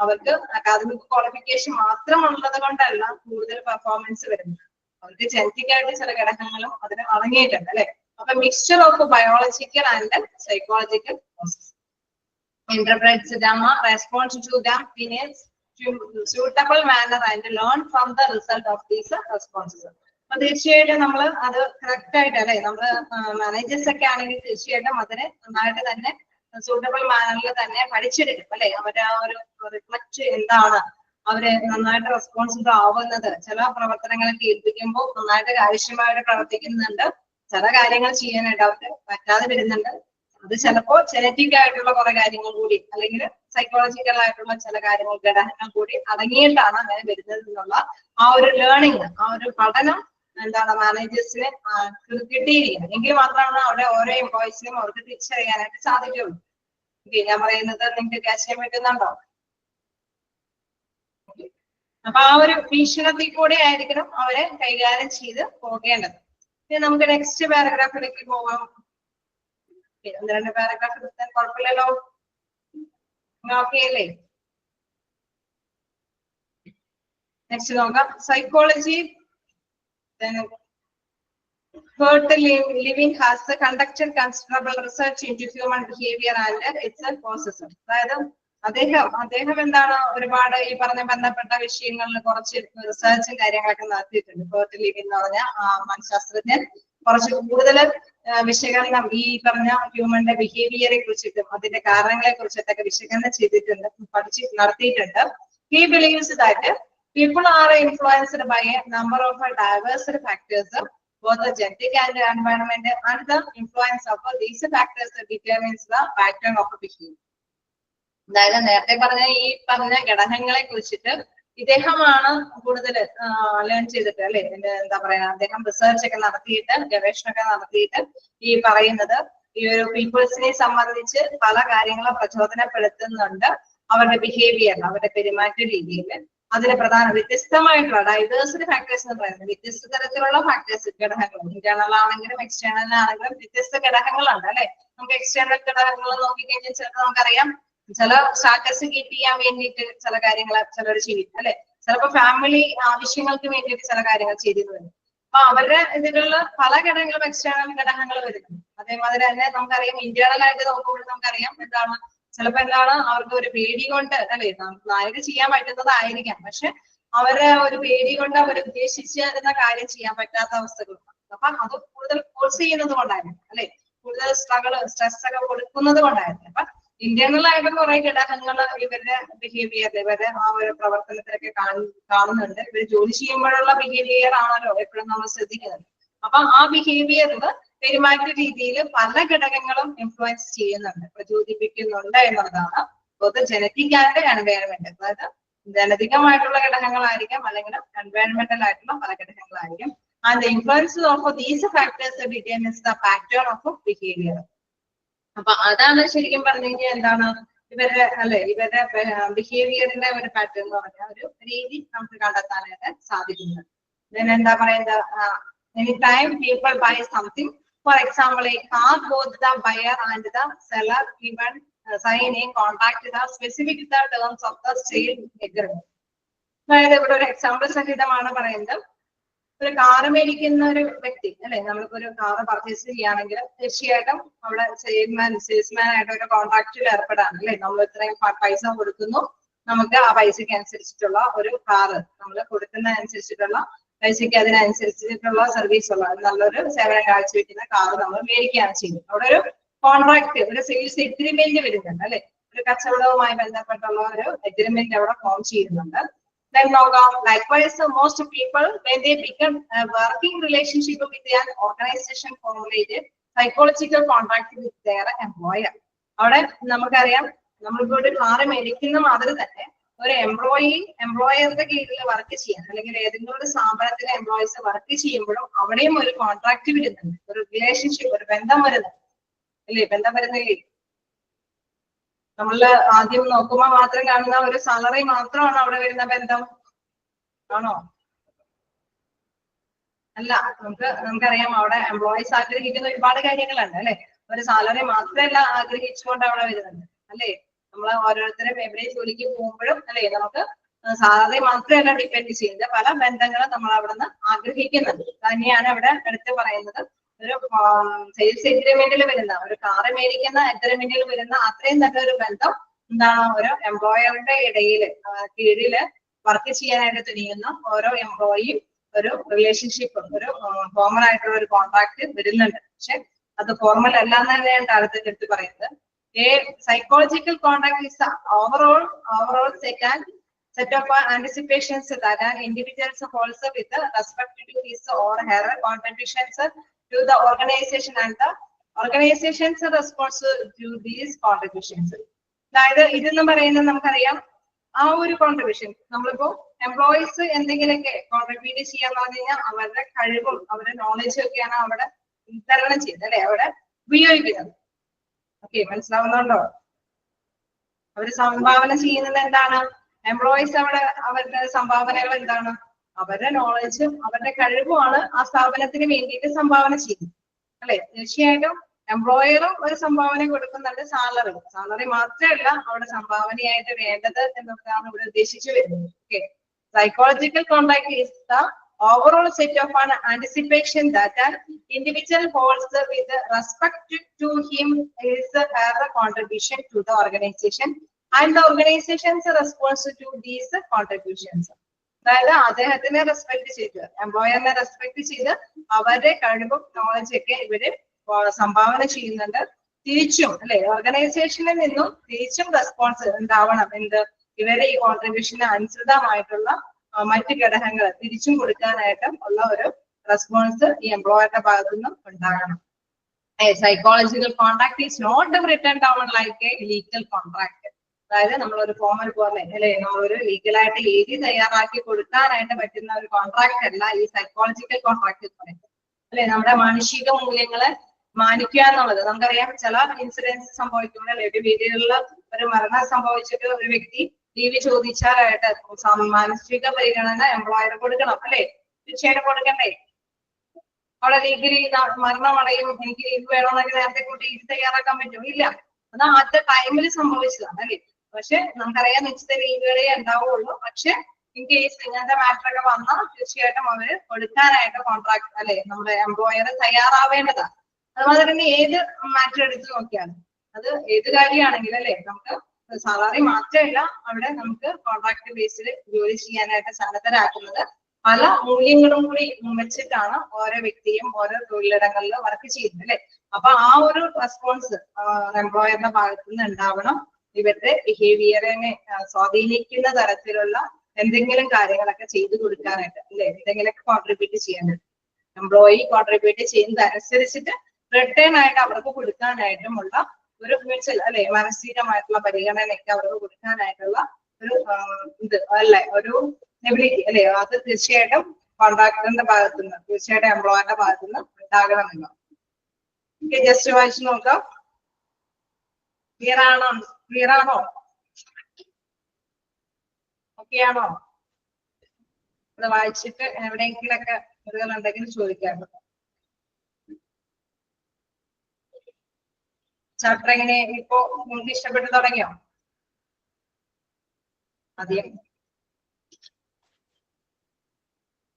അവർക്ക് അക്കാദമിക് ക്വാളിഫിക്കേഷൻ മാത്രം ഉള്ളത് കൊണ്ടല്ല കൂടുതൽ പെർഫോമൻസ് വരുന്നത്. അവർക്ക് ജനറ്റിക് ആയിട്ട് ചില ഘടകങ്ങളും അതിന് അടങ്ങിയിട്ടുണ്ട് അല്ലെ. അപ്പൊ mixture of biological and psychological process interprets them, responds to them in a suitable manner and learn from the result of these responses. അപ്പൊ തീർച്ചയായിട്ടും നമ്മൾ അത് കറക്റ്റ് ആയിട്ട് അല്ലെ, നമ്മള് മാനേജേഴ്സ് ഒക്കെ ആണെങ്കിൽ തീർച്ചയായിട്ടും അതിനെ നന്നായിട്ട് തന്നെ സൂട്ടബിൾ മാനറിൽ തന്നെ പഠിച്ചെടുക്കും അല്ലെ. അവരുടെ ആ ഒരു റിഫ്ലക്ട് എന്താണ്, അവര് നന്നായിട്ട് റെസ്പോൺസിബിൾ ആവുന്നത്, ചില പ്രവർത്തനങ്ങളൊക്കെ ഏൽപ്പിക്കുമ്പോൾ നന്നായിട്ട് കാര്യക്ഷമമായിട്ട് പ്രവർത്തിക്കുന്നുണ്ട്, ചില കാര്യങ്ങൾ ചെയ്യാനായിട്ട് അവർക്ക് പറ്റാതെ വരുന്നുണ്ട്. അത് ചിലപ്പോ ജനറ്റിക് ആയിട്ടുള്ള കുറെ കാര്യങ്ങൾ കൂടി അല്ലെങ്കിൽ സൈക്കോളജിക്കൽ ആയിട്ടുള്ള ചില കാര്യങ്ങൾ ഘടകങ്ങൾ കൂടി അടങ്ങിയിട്ടാണ് അങ്ങനെ വരുന്നത് എന്നുള്ള ആ ഒരു ലേണിംഗ്, ആ ഒരു പഠനം എന്താണ് മാനേജേഴ്സിന് കിട്ടിയിരിക്കുന്നത്. എങ്കിൽ മാത്രമാണ് അവിടെ ഓരോ എംപ്ലോയീസിനും അവർക്ക് തിരിച്ചറിയാനായിട്ട് സാധിക്കുള്ളൂ. ഞാൻ പറയുന്നത് നിങ്ങൾക്ക് ക്യാച്ച് ചെയ്യാൻ പറ്റുന്നുണ്ടോ? അപ്പൊ ആ ഒരു വീക്ഷണത്തിൽ കൂടെ ആയിരിക്കണം അവരെ കൈകാര്യം ചെയ്ത് പോകേണ്ടത്. ഇനി നമുക്ക് നെക്സ്റ്റ് പാരഗ്രാഫിലേക്ക് പോകാം. ഒന്ന് രണ്ട് പാരഗ്രാഫ് എടുത്താൽ കുഴപ്പമില്ലല്ലോ, ഓക്കെ അല്ലേ? നെക്സ്റ്റ് നോക്കാം. Psychology Kurt Lewin has conducted considerable research into human behavior and its processes. അതായത് അദ്ദേഹം എന്താണ് ഒരുപാട് ഈ പറഞ്ഞ ബന്ധപ്പെട്ട വിഷയങ്ങളിൽ കുറച്ച് റിസർച്ചും കാര്യങ്ങളൊക്കെ നടത്തിയിട്ടുണ്ട്. Kurt Lewin എന്ന് പറഞ്ഞ മനഃശാസ്ത്രജ്ഞൻ കുറച്ച് കൂടുതൽ വിശകലനം ഈ പറഞ്ഞ ഹ്യൂമന്റെ ബിഹേവിയറെ കുറിച്ചിട്ടും അതിന്റെ കാരണങ്ങളെ കുറിച്ചിട്ടൊക്കെ വിശകലനം ചെയ്തിട്ടുണ്ട്, നടത്തിയിട്ടുണ്ട്. He believes that people are influenced by a number of diverse factors, both the genetic and the environment, and the influence of these factors determines the pattern of behavior. അതായത് നേരത്തെ പറഞ്ഞ ഈ പറഞ്ഞ ഘടകങ്ങളെ കുറിച്ചിട്ട് ഇദ്ദേഹമാണ് കൂടുതൽ ലേൺ ചെയ്തിട്ട് അല്ലെ, എന്താ പറയാ, അദ്ദേഹം റിസർച്ച് ഒക്കെ നടത്തിയിട്ട് ഗവേഷണമൊക്കെ നടത്തിയിട്ട് ഈ പറയുന്നത് ഈ ഒരു പീപ്പിൾസിനെ സംബന്ധിച്ച് പല കാര്യങ്ങളും പ്രചോദനപ്പെടുത്തുന്നുണ്ട്. അവരുടെ ബിഹേവിയർ, അവരുടെ പെരുമാറ്റ രീതിയിൽ അതിന് വ്യത്യസ്തമായിട്ടുള്ള ഡൈവേഴ്സിറ്റി ഫാക്ടേഴ്സ് എന്ന് പറയുന്നത് വ്യത്യസ്ത തരത്തിലുള്ള ഫാക്ടേഴ്സ്, ഘടകങ്ങൾ ഇന്റേണൽ ആണെങ്കിലും എക്സ്റ്റേണൽ ആണെങ്കിലും വ്യത്യസ്ത ഘടകങ്ങളുണ്ട് അല്ലെ. നമുക്ക് എക്സ്റ്റേണൽ ഘടകങ്ങൾ നോക്കിക്കഴിഞ്ഞാൽ ചിലപ്പോൾ നമുക്കറിയാം ചില സ്റ്റാറ്റസ് കീപ്പ് ചെയ്യാൻ വേണ്ടിയിട്ട് ചില കാര്യങ്ങൾ ചിലർ ചെയ്യും അല്ലെ. ചിലപ്പോൾ ഫാമിലി ആവശ്യങ്ങൾക്ക് വേണ്ടിയിട്ട് ചില കാര്യങ്ങൾ ചെയ്തിരുന്നു വരും. അപ്പൊ അവരുടെ ഇതിലുള്ള പല ഘടകങ്ങളും എക്സ്റ്റേണൽ ഘടകങ്ങൾ വരുന്നു. അതേമാതിരി തന്നെ നമുക്കറിയാം ഇന്റേണൽ ആയിട്ട് നോക്കുമ്പോൾ നമുക്കറിയാം എന്താണ്, ചിലപ്പോ എന്താണ് അവർക്ക് ഒരു പേടി കൊണ്ട് അല്ലെ, നായക ചെയ്യാൻ പറ്റുന്നതായിരിക്കാം, പക്ഷെ അവരെ ഒരു പേടി കൊണ്ട് അവർ ഉദ്ദേശിച്ചിരുന്ന കാര്യം ചെയ്യാൻ പറ്റാത്ത അവസ്ഥകളുണ്ട്. അപ്പൊ അത് കൂടുതൽ ഫോഴ്സ് ചെയ്യുന്നത് കൊണ്ടായിരുന്നു അല്ലെ, കൂടുതൽ സ്ട്രെസ് ഒക്കെ കൊടുക്കുന്നത് കൊണ്ടായിരുന്നു. അപ്പൊ ഇന്റേണൽ ആയിട്ട് കുറെ ഘടകങ്ങൾ ഇവരുടെ ബിഹേവിയർ, ഇവരുടെ ആ ഒരു പ്രവർത്തനത്തിലൊക്കെ കാണുന്നുണ്ട്. ഇവർ ജോലി ചെയ്യുമ്പോഴുള്ള ബിഹേവിയർ ആണല്ലോ എപ്പോഴും നമ്മൾ ശ്രദ്ധിക്കുന്നത്. അപ്പൊ ആ ബിഹേവിയറിൽ പെരുമാറ്റ രീതിയിൽ പല ഘടകങ്ങളും ഇൻഫ്ലുവൻസ് ചെയ്യുന്നുണ്ട്, പ്രചോദിപ്പിക്കുന്നുണ്ട് എന്നുള്ളതാണ്. ബോത്ത് ജനറ്റിക് ആൻഡ് എൻവയറമെന്റ്, അതായത് ജനതികമായിട്ടുള്ള ഘടകങ്ങളായിരിക്കാം അല്ലെങ്കിൽ എൻവയറമെന്റൽ ആയിട്ടുള്ള പല ഘടകങ്ങളായിരിക്കും. And the influence of these factors determines the pattern of behaviour. അപ്പൊ അതാണ് ശരിക്കും പറഞ്ഞു കഴിഞ്ഞാൽ എന്താണ് ഇവരുടെ അല്ലെ, ഇവരുടെ ബിഹേവിയറിന്റെ ഒരു പാറ്റേൺ എന്ന് പറഞ്ഞ ഒരു രീതി നമുക്ക് കണ്ടെത്താനായിട്ട് സാധിക്കുന്നത്. എന്താ പറയുന്നത്, any time people buy something, for example a car, both the buyer and the seller even sign a contract the specific the terms of the sale agreement. അതായത് ഇവിടെ ഒരു എക്സാമ്പിൾ സഹിതമാണ് പറയുന്നത്. ഒരു കാറ് മേടിക്കുന്ന ഒരു വ്യക്തി അല്ലെ, നമ്മളിപ്പോ ഒരു കാറ് പർച്ചേസ് ചെയ്യുകയാണെങ്കിൽ തീർച്ചയായിട്ടും അവിടെ സെയിൽസ്മാൻ ആയിട്ട് ഒരു കോൺട്രാക്റ്റിൽ ഏർപ്പെടാണ് അല്ലെ. നമ്മൾ ഇത്രയും പൈസ കൊടുക്കുന്നു, നമുക്ക് ആ പൈസക്ക് അനുസരിച്ചിട്ടുള്ള ഒരു കാറ് നമ്മൾ കൊടുക്കുന്നതനുസരിച്ചിട്ടുള്ള പൈസക്ക് അതിനനുസരിച്ചിട്ടുള്ള സർവീസ് ഉള്ള നല്ലൊരു സേവനം കാഴ്ചവെക്കുന്ന കാറ് നമ്മൾ മേടിക്കുകയാണ് ചെയ്യുന്നത്. അവിടെ ഒരു കോൺട്രാക്ട്, ഒരു സെയിൽസ് എഗ്രിമെന്റ് വരുന്നുണ്ട് അല്ലെ, ഒരു കച്ചവടവുമായി ബന്ധപ്പെട്ടുള്ള ഒരു എഗ്രിമെന്റ് അവിടെ ഫോം ചെയ്യുന്നുണ്ട്. Then likewise, most people when they become a working relationship with an organization formulated psychological contact with their employer. അവിടെ നമുക്കറിയാം നമ്മളിപ്പോ ഒരു കാറ് മേടിക്കുന്ന മാതിരി തന്നെ ഒരു എംപ്ലോയറുടെ കീഴിൽ വർക്ക് ചെയ്യാൻ അല്ലെങ്കിൽ ഏതെങ്കിലും ഒരു സ്ഥാപനത്തിലെ എംപ്ലോയീസ് വർക്ക് ചെയ്യുമ്പോഴും അവിടെയും ഒരു കോൺട്രാക്ട് വരുന്നുണ്ട്, ഒരു റിലേഷൻഷിപ്പ്, ഒരു ബന്ധം വരുന്നുണ്ട് അല്ലേ, ബന്ധം വരുന്നില്ലേ? നമ്മള് ആദ്യം നോക്കുമ്പോൾ മാത്രം കാണുന്ന ഒരു സാലറി മാത്രമാണ് അവിടെ വരുന്ന ബന്ധം ആണോ? അല്ല, നമുക്കറിയാം അവിടെ എംപ്ലോയീസ് ആഗ്രഹിക്കുന്ന ഒരുപാട് കാര്യങ്ങളുണ്ട് അല്ലെ. ഒരു സാലറി മാത്രമല്ല ആഗ്രഹിച്ചുകൊണ്ട് അവിടെ വരുന്നുണ്ട് അല്ലെ. നമ്മൾ ഓരോരുത്തരും എവിടെ ജോലിക്ക് പോകുമ്പോഴും അല്ലെ നമുക്ക് സാലറി മാത്രമല്ല ഡിപ്പെൻഡ് ചെയ്യുന്നത്, പല ബന്ധങ്ങളും നമ്മൾ അവിടെ നിന്ന് ആഗ്രഹിക്കുന്നുണ്ട്. തന്നെയാണ് ഇവിടെ എടുത്ത് പറയുന്നത്. ഒരു സെയിൽസ് എഗ്രിമെന്റിൽ വരുന്ന, ഒരു കാറ് മേടിക്കുന്ന എഗ്രിമെന്റിൽ വരുന്ന അത്രയും നല്ലൊരു ബന്ധം എന്താണ് ഒരു എംപ്ലോയറുടെ ഇടയിൽ കീഴില് വർക്ക് ചെയ്യാനായിട്ട് തുനിയുന്ന ഓരോ എംപ്ലോയിയും ഒരു റിലേഷൻഷിപ്പ്, ഒരു ഫോമൽ ആയിട്ടുള്ള ഒരു കോൺട്രാക്ട് വരുന്നുണ്ട്. പക്ഷെ അത് ഫോർമൽ അല്ല എന്ന് തന്നെയാണ് അടുത്ത് എടുത്ത് പറയുന്നത്. A psychological contract is the overall set of anticipations that an individual holds with respect to his or her contributions to the organization and the organization's response to these contributions. അതായത് ഇതെന്ന് പറയുന്നത് നമുക്കറിയാം ആ ഒരു കോൺട്രിബ്യൂഷൻ നമ്മളിപ്പോ എംപ്ലോയീസ് എന്തെങ്കിലുമൊക്കെ കോൺട്രിബ്യൂട്ട് ചെയ്യാന്ന് പറഞ്ഞു കഴിഞ്ഞാൽ അവരുടെ കഴിവും അവരുടെ നോളജും ഒക്കെയാണ് അവിടെ വിതരണം ചെയ്യുന്നത് അല്ലെ, അവിടെ ഉപയോഗിക്കുന്നത്. ഓക്കെ, മനസ്സിലാവുന്നുണ്ടോ? അവര് സംഭാവന ചെയ്യുന്നത് എന്താണ്? എംപ്ലോയീസ് അവിടെ അവരുടെ സംഭാവനകൾ എന്താണ്? അവരുടെ നോളജും അവരുടെ കഴിവുമാണ് ആ സ്ഥാപനത്തിന് വേണ്ടിയിട്ട് സംഭാവന ചെയ്യുന്നത് അല്ലെ. തീർച്ചയായിട്ടും എംപ്ലോയറും ഒരു സംഭാവന കൊടുക്കുന്നുണ്ട്. സാലറി മാത്രമല്ല അവിടെ സംഭാവനയായിട്ട് വേണ്ടത് എന്നൊക്കെയാണ് ഇവിടെ ഉദ്ദേശിച്ചു വരുന്നത്. Okay, psychological contract is the overall set of an anticipation that an individual holds with respect to him is her contribution to the organization and the organization's response to these contributions. അതായത് അദ്ദേഹത്തിനെ റെസ്പെക്ട് ചെയ്ത്, എംപ്ലോയറിനെ റെസ്പെക്ട് ചെയ്ത് അവരുടെ കഴിവും നോളജ് ഒക്കെ ഇവര് സംഭാവന ചെയ്യുന്നുണ്ട്. തിരിച്ചും അല്ലെ ഓർഗനൈസേഷനിൽ നിന്നും തിരിച്ചും റെസ്പോൺസ് ഉണ്ടാവണം. എന്ത്? ഇവരുടെ ഈ കോൺട്രിബ്യൂഷന് അനുസൃതമായിട്ടുള്ള മറ്റ് ഘടകങ്ങൾ തിരിച്ചും കൊടുക്കാനായിട്ടും ഉള്ള ഒരു റെസ്പോൺസ് ഈ എംപ്ലോയറുടെ ഭാഗത്തു നിന്നും ഉണ്ടാകണം. Psychological contract is not return down like a legal contract. അതായത് നമ്മളൊരു ഫോമൽ പോലെ അല്ലെ നമ്മളൊരു ലീഗലായിട്ട് എഴുതി തയ്യാറാക്കി കൊടുക്കാനായിട്ട് പറ്റുന്ന ഒരു കോൺട്രാക്ട് അല്ല ഈ സൈക്കോളജിക്കൽ കോൺട്രാക്ട് എന്ന് പറയുന്നത് അല്ലെ. നമ്മുടെ മാനുഷിക മൂല്യങ്ങളെ മാനിക്കുക എന്നുള്ളത് നമുക്കറിയാം. ചില ഇൻസിഡൻസ് സംഭവിക്കുമ്പോൾ അല്ലെ, ഒരു വീടുകളിൽ ഒരു മരണം സംഭവിച്ചിട്ട് ഒരു വ്യക്തി ലീവ് ചോദിച്ചാലായിട്ട് മാനസിക പരിഗണന എംപ്ലോയർ കൊടുക്കണം അല്ലെ. തീർച്ചയായിട്ടും കൊടുക്കണ്ടേ? അവിടെ ലീഗലി മരണമടയും എനിക്ക് ലീവ് വേണമെന്നൊക്കെ നേരത്തെ കൂട്ടി ഇത് തയ്യാറാക്കാൻ പറ്റും? ഇല്ല. അത് ആദ്യത്തെ ടൈമിൽ സംഭവിച്ചതാണ് അല്ലെ. പക്ഷെ നമുക്കറിയാം നിശ്ചിത ലീവുകളെ ഉണ്ടാവുള്ളൂ. പക്ഷെ ഇൻ കേസ് ഇങ്ങനത്തെ മാറ്റർ ഒക്കെ വന്നാൽ തീർച്ചയായിട്ടും അവര് കൊടുക്കാനായിട്ട് കോൺട്രാക്ട് അല്ലെ നമ്മുടെ എംപ്ലോയർ തയ്യാറാവേണ്ടതാണ്. അതുപോലെ തന്നെ ഏത് മാറ്റർ എടുത്ത് നോക്കിയാലും അത് ഏത് കാര്യമാണെങ്കിലും അല്ലെ നമുക്ക് സാലറി മാത്രമല്ല അവിടെ നമുക്ക് കോൺട്രാക്ട് ബേസിൽ ജോലി ചെയ്യാനായിട്ട് സന്നദ്ധരാക്കുന്നത് പല മൂല്യങ്ങളും കൂടി വെച്ചിട്ടാണ് ഓരോ വ്യക്തിയും ഓരോ തൊഴിലിടങ്ങളിൽ വർക്ക് ചെയ്യുന്നത് അല്ലെ. അപ്പൊ ആ ഒരു റെസ്പോൺസ് എംപ്ലോയറിന്റെ ഭാഗത്തു നിന്ന് ഉണ്ടാവണം. ഇവരുടെ ബിഹേവിയറിനെ സ്വാധീനിക്കുന്ന തരത്തിലുള്ള എന്തെങ്കിലും കാര്യങ്ങളൊക്കെ ചെയ്തു കൊടുക്കാനായിട്ട് അല്ലെ, എന്തെങ്കിലുമൊക്കെ കോൺട്രിബ്യൂട്ട് ചെയ്യാനായിട്ട് എംപ്ലോയി കോൺട്രിബ്യൂട്ട് ചെയ്യുന്നതനുസരിച്ചിട്ട് റിട്ടേൺ ആയിട്ട് അവർക്ക് കൊടുക്കാനായിട്ടുമുള്ള ഒരു മ്യൂച്വൽ അല്ലെ മാനസികമായിട്ടുള്ള പരിഗണനയൊക്കെ അവർക്ക് കൊടുക്കാനായിട്ടുള്ള ഒരു ഇത് അല്ലെ ഒരു എബിലിറ്റി അല്ലെ, അത് തീർച്ചയായിട്ടും കോൺട്രാക്ടറിന്റെ ഭാഗത്തുനിന്ന് തീർച്ചയായിട്ടും എംപ്ലോയറിന്റെ ഭാഗത്തുനിന്ന് ഉണ്ടാകണമെന്നോ. ഓക്കെ, ജസ്റ്റ് വായിച്ചു നോക്കാം. ക്ലിയർ ആണോ? ഓക്കെ ആണോ? അത് വായിച്ചിട്ട് എവിടെയെങ്കിലൊക്കെ ഉണ്ടെങ്കിൽ ചോദിക്കാം. ചാപ്റ്റർ എങ്ങനെ ഇപ്പോ നിങ്ങൾക്ക് ഇഷ്ടപ്പെട്ടു തുടങ്ങിയോ?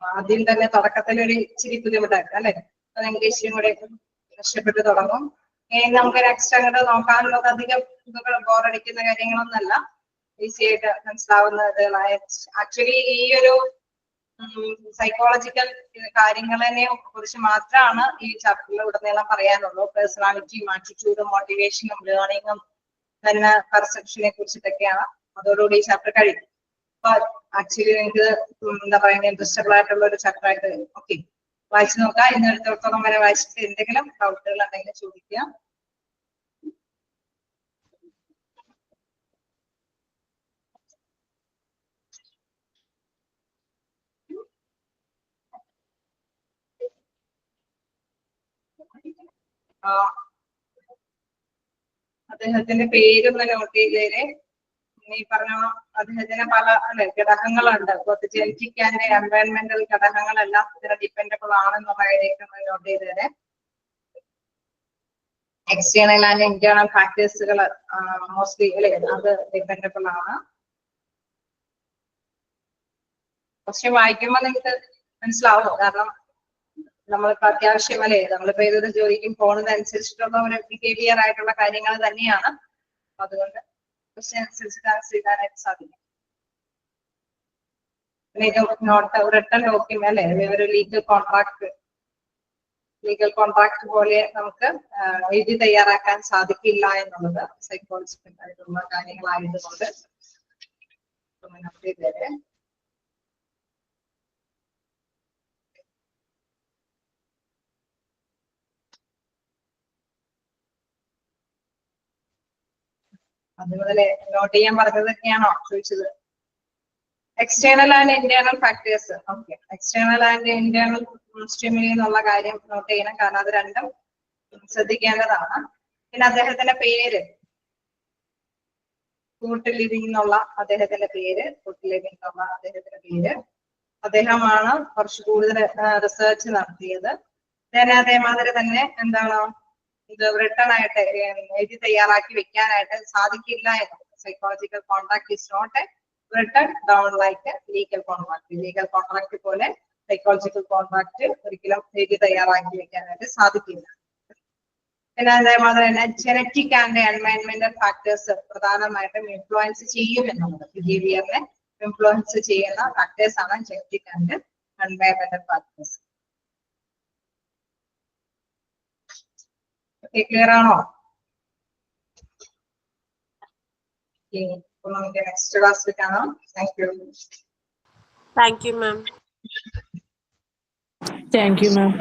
ആദ്യം തന്നെ തുടക്കത്തിൽ ഒരു ഇച്ചിരി ബുദ്ധിമുട്ടായിരുന്നു അല്ലെ. അത് ഇംഗ്ലീഷിലും കൂടെ ഇഷ്ടപ്പെട്ടു തുടങ്ങും. നമുക്ക് നെക്സ്റ്റ് അങ്ങോട്ട് നോക്കാനുള്ളത് അധികം ബോറടിക്കുന്ന കാര്യങ്ങളൊന്നല്ല, ഈസി ആയിട്ട് മനസ്സിലാവുന്നത്. ആക്ച്വലി ഈ ഒരു സൈക്കോളജിക്കൽ കാര്യങ്ങളെ കുറിച്ച് മാത്രമാണ് ഈ ചാപ്റ്ററിൽ ഉടനീളം പറയാനുള്ളൂ. പേഴ്സണാലിറ്റിയും ആറ്റിറ്റ്യൂഡും മോട്ടിവേഷനും ലേണിങ്ങും തന്നെ പെർസെപ്ഷനെ കുറിച്ചിട്ടൊക്കെയാണ്. അതോടുകൂടി ഈ ചാപ്റ്റർ കഴിയും. അപ്പൊ ആക്ച്വലി നിങ്ങൾക്ക് എന്താ പറയുക ഇൻട്രസ്റ്റബിൾ ആയിട്ടുള്ള ഒരു ചാപ്റ്റർ ആയിട്ട് ഓക്കെ വായിച്ചു നോക്കാം. ഇന്ന് എടുത്തോളം വരെ വായിച്ചിട്ട് എന്തെങ്കിലും ഡൗട്ടുകൾ ഉണ്ടെങ്കിൽ ചോദിക്കുക. അദ്ദേഹത്തിന്റെ പേരൊന്ന് നോട്ട് ചെയ്തേരെ. ഈ പറഞ്ഞ അദ്ദേഹത്തിന് പല ഘടകങ്ങളുണ്ട്. ജനറ്റിക് ആൻഡ് എൻവയൺമെന്റൽ ഘടകങ്ങളെല്ലാം ഇതിന് ഡിപ്പെൻഡബിൾ ആണെന്നുള്ള കാര്യമൊക്കെ ഒന്ന് നോട്ട് ചെയ്തേരെ. എക്സ്റ്റേണൽ ആൻഡ് ഇന്റേണൽ ഫാക്ടേഴ്സുകൾ മോസ്റ്റ്ലി അല്ലെ അത് ഡിപ്പെൻഡബിൾ ആണ്. പക്ഷെ വായിക്കുമ്പോൾ നിങ്ങൾക്ക് മനസ്സിലാവും. കാരണം നമ്മളിപ്പോ അത്യാവശ്യം അല്ലെ നമ്മളിപ്പോ ഏതൊരു ജോലിക്കും പോകുന്നതനുസരിച്ചിട്ടുള്ള ഒരു ബിഹേവിയർ ആയിട്ടുള്ള കാര്യങ്ങൾ തന്നെയാണ്. അതുകൊണ്ട് ക്വസ്റ്റ്യൻ അനുസരിച്ചിട്ട് ആൻസർ ചെയ്യാനായിട്ട് സാധിക്കും. പിന്നെ ഇത് നോട്ട് റിട്ടൺ ഡോക്യുമെന്റ് അല്ലെ ഒരു ലീഗൽ കോൺട്രാക്ട് പോലെ നമുക്ക് എഴുതി തയ്യാറാക്കാൻ സാധിക്കില്ല എന്നുള്ളത് സൈക്കോളജിക്കൽ ആയിട്ടുള്ള കാര്യങ്ങളായതുകൊണ്ട് അതുപോലെ നോട്ട് ചെയ്യാൻ പറഞ്ഞതൊക്കെയാണോ ചോദിച്ചത്? External and internal factors. Okay, external and internal stimuli എന്നുള്ള കാര്യം നോട്ട് ചെയ്യണം. കാരണം അത് രണ്ടും ശ്രദ്ധിക്കേണ്ടതാണ്. പിന്നെ അദ്ദേഹത്തിന്റെ പേര്, കൂട്ട് ലിവിംഗ് എന്നുള്ള അദ്ദേഹത്തിന്റെ പേര്, അദ്ദേഹമാണ് കുറച്ച് കൂടുതൽ റിസർച്ച് നടത്തിയത്. അതേമാതിരി തന്നെ എന്താണ് ഇത് റിട്ടേൺ ആയിട്ട് എഴുതി തയ്യാറാക്കി വെക്കാനായിട്ട് സാധിക്കില്ല എന്നുള്ളത്. Psychological contract is not a written down like legal contract പോലെ സൈക്കോളജിക്കൽ കോൺട്രാക്ട് ഒരിക്കലും എഴുതി തയ്യാറാക്കി വെക്കാനായിട്ട് സാധിക്കില്ല. പിന്നെ അതേമാതിരി തന്നെ ജനറ്റിക് ആൻഡ് എൻവയൺമെന്റൽ ഫാക്ടേഴ്സ് പ്രധാനമായിട്ടും ഇൻഫ്ലുവൻസ് ചെയ്യും എന്നുള്ളത്. ബിഹേവിയറിനെ ഇൻഫ്ലുവൻസ് ചെയ്യുന്ന ഫാക്ടേഴ്സ് ആണ് ജനറ്റിക് ആൻഡ് എൻവയൺമെന്റൽ ഫാക്ടേഴ്സ്. ക്ലിയർ ആണോ? നമുക്ക് നെക്സ്റ്റ് ക്ലാസ്സിൽ കാണാം. Thank you. Thank you, ma'am. Thank you, ma'am.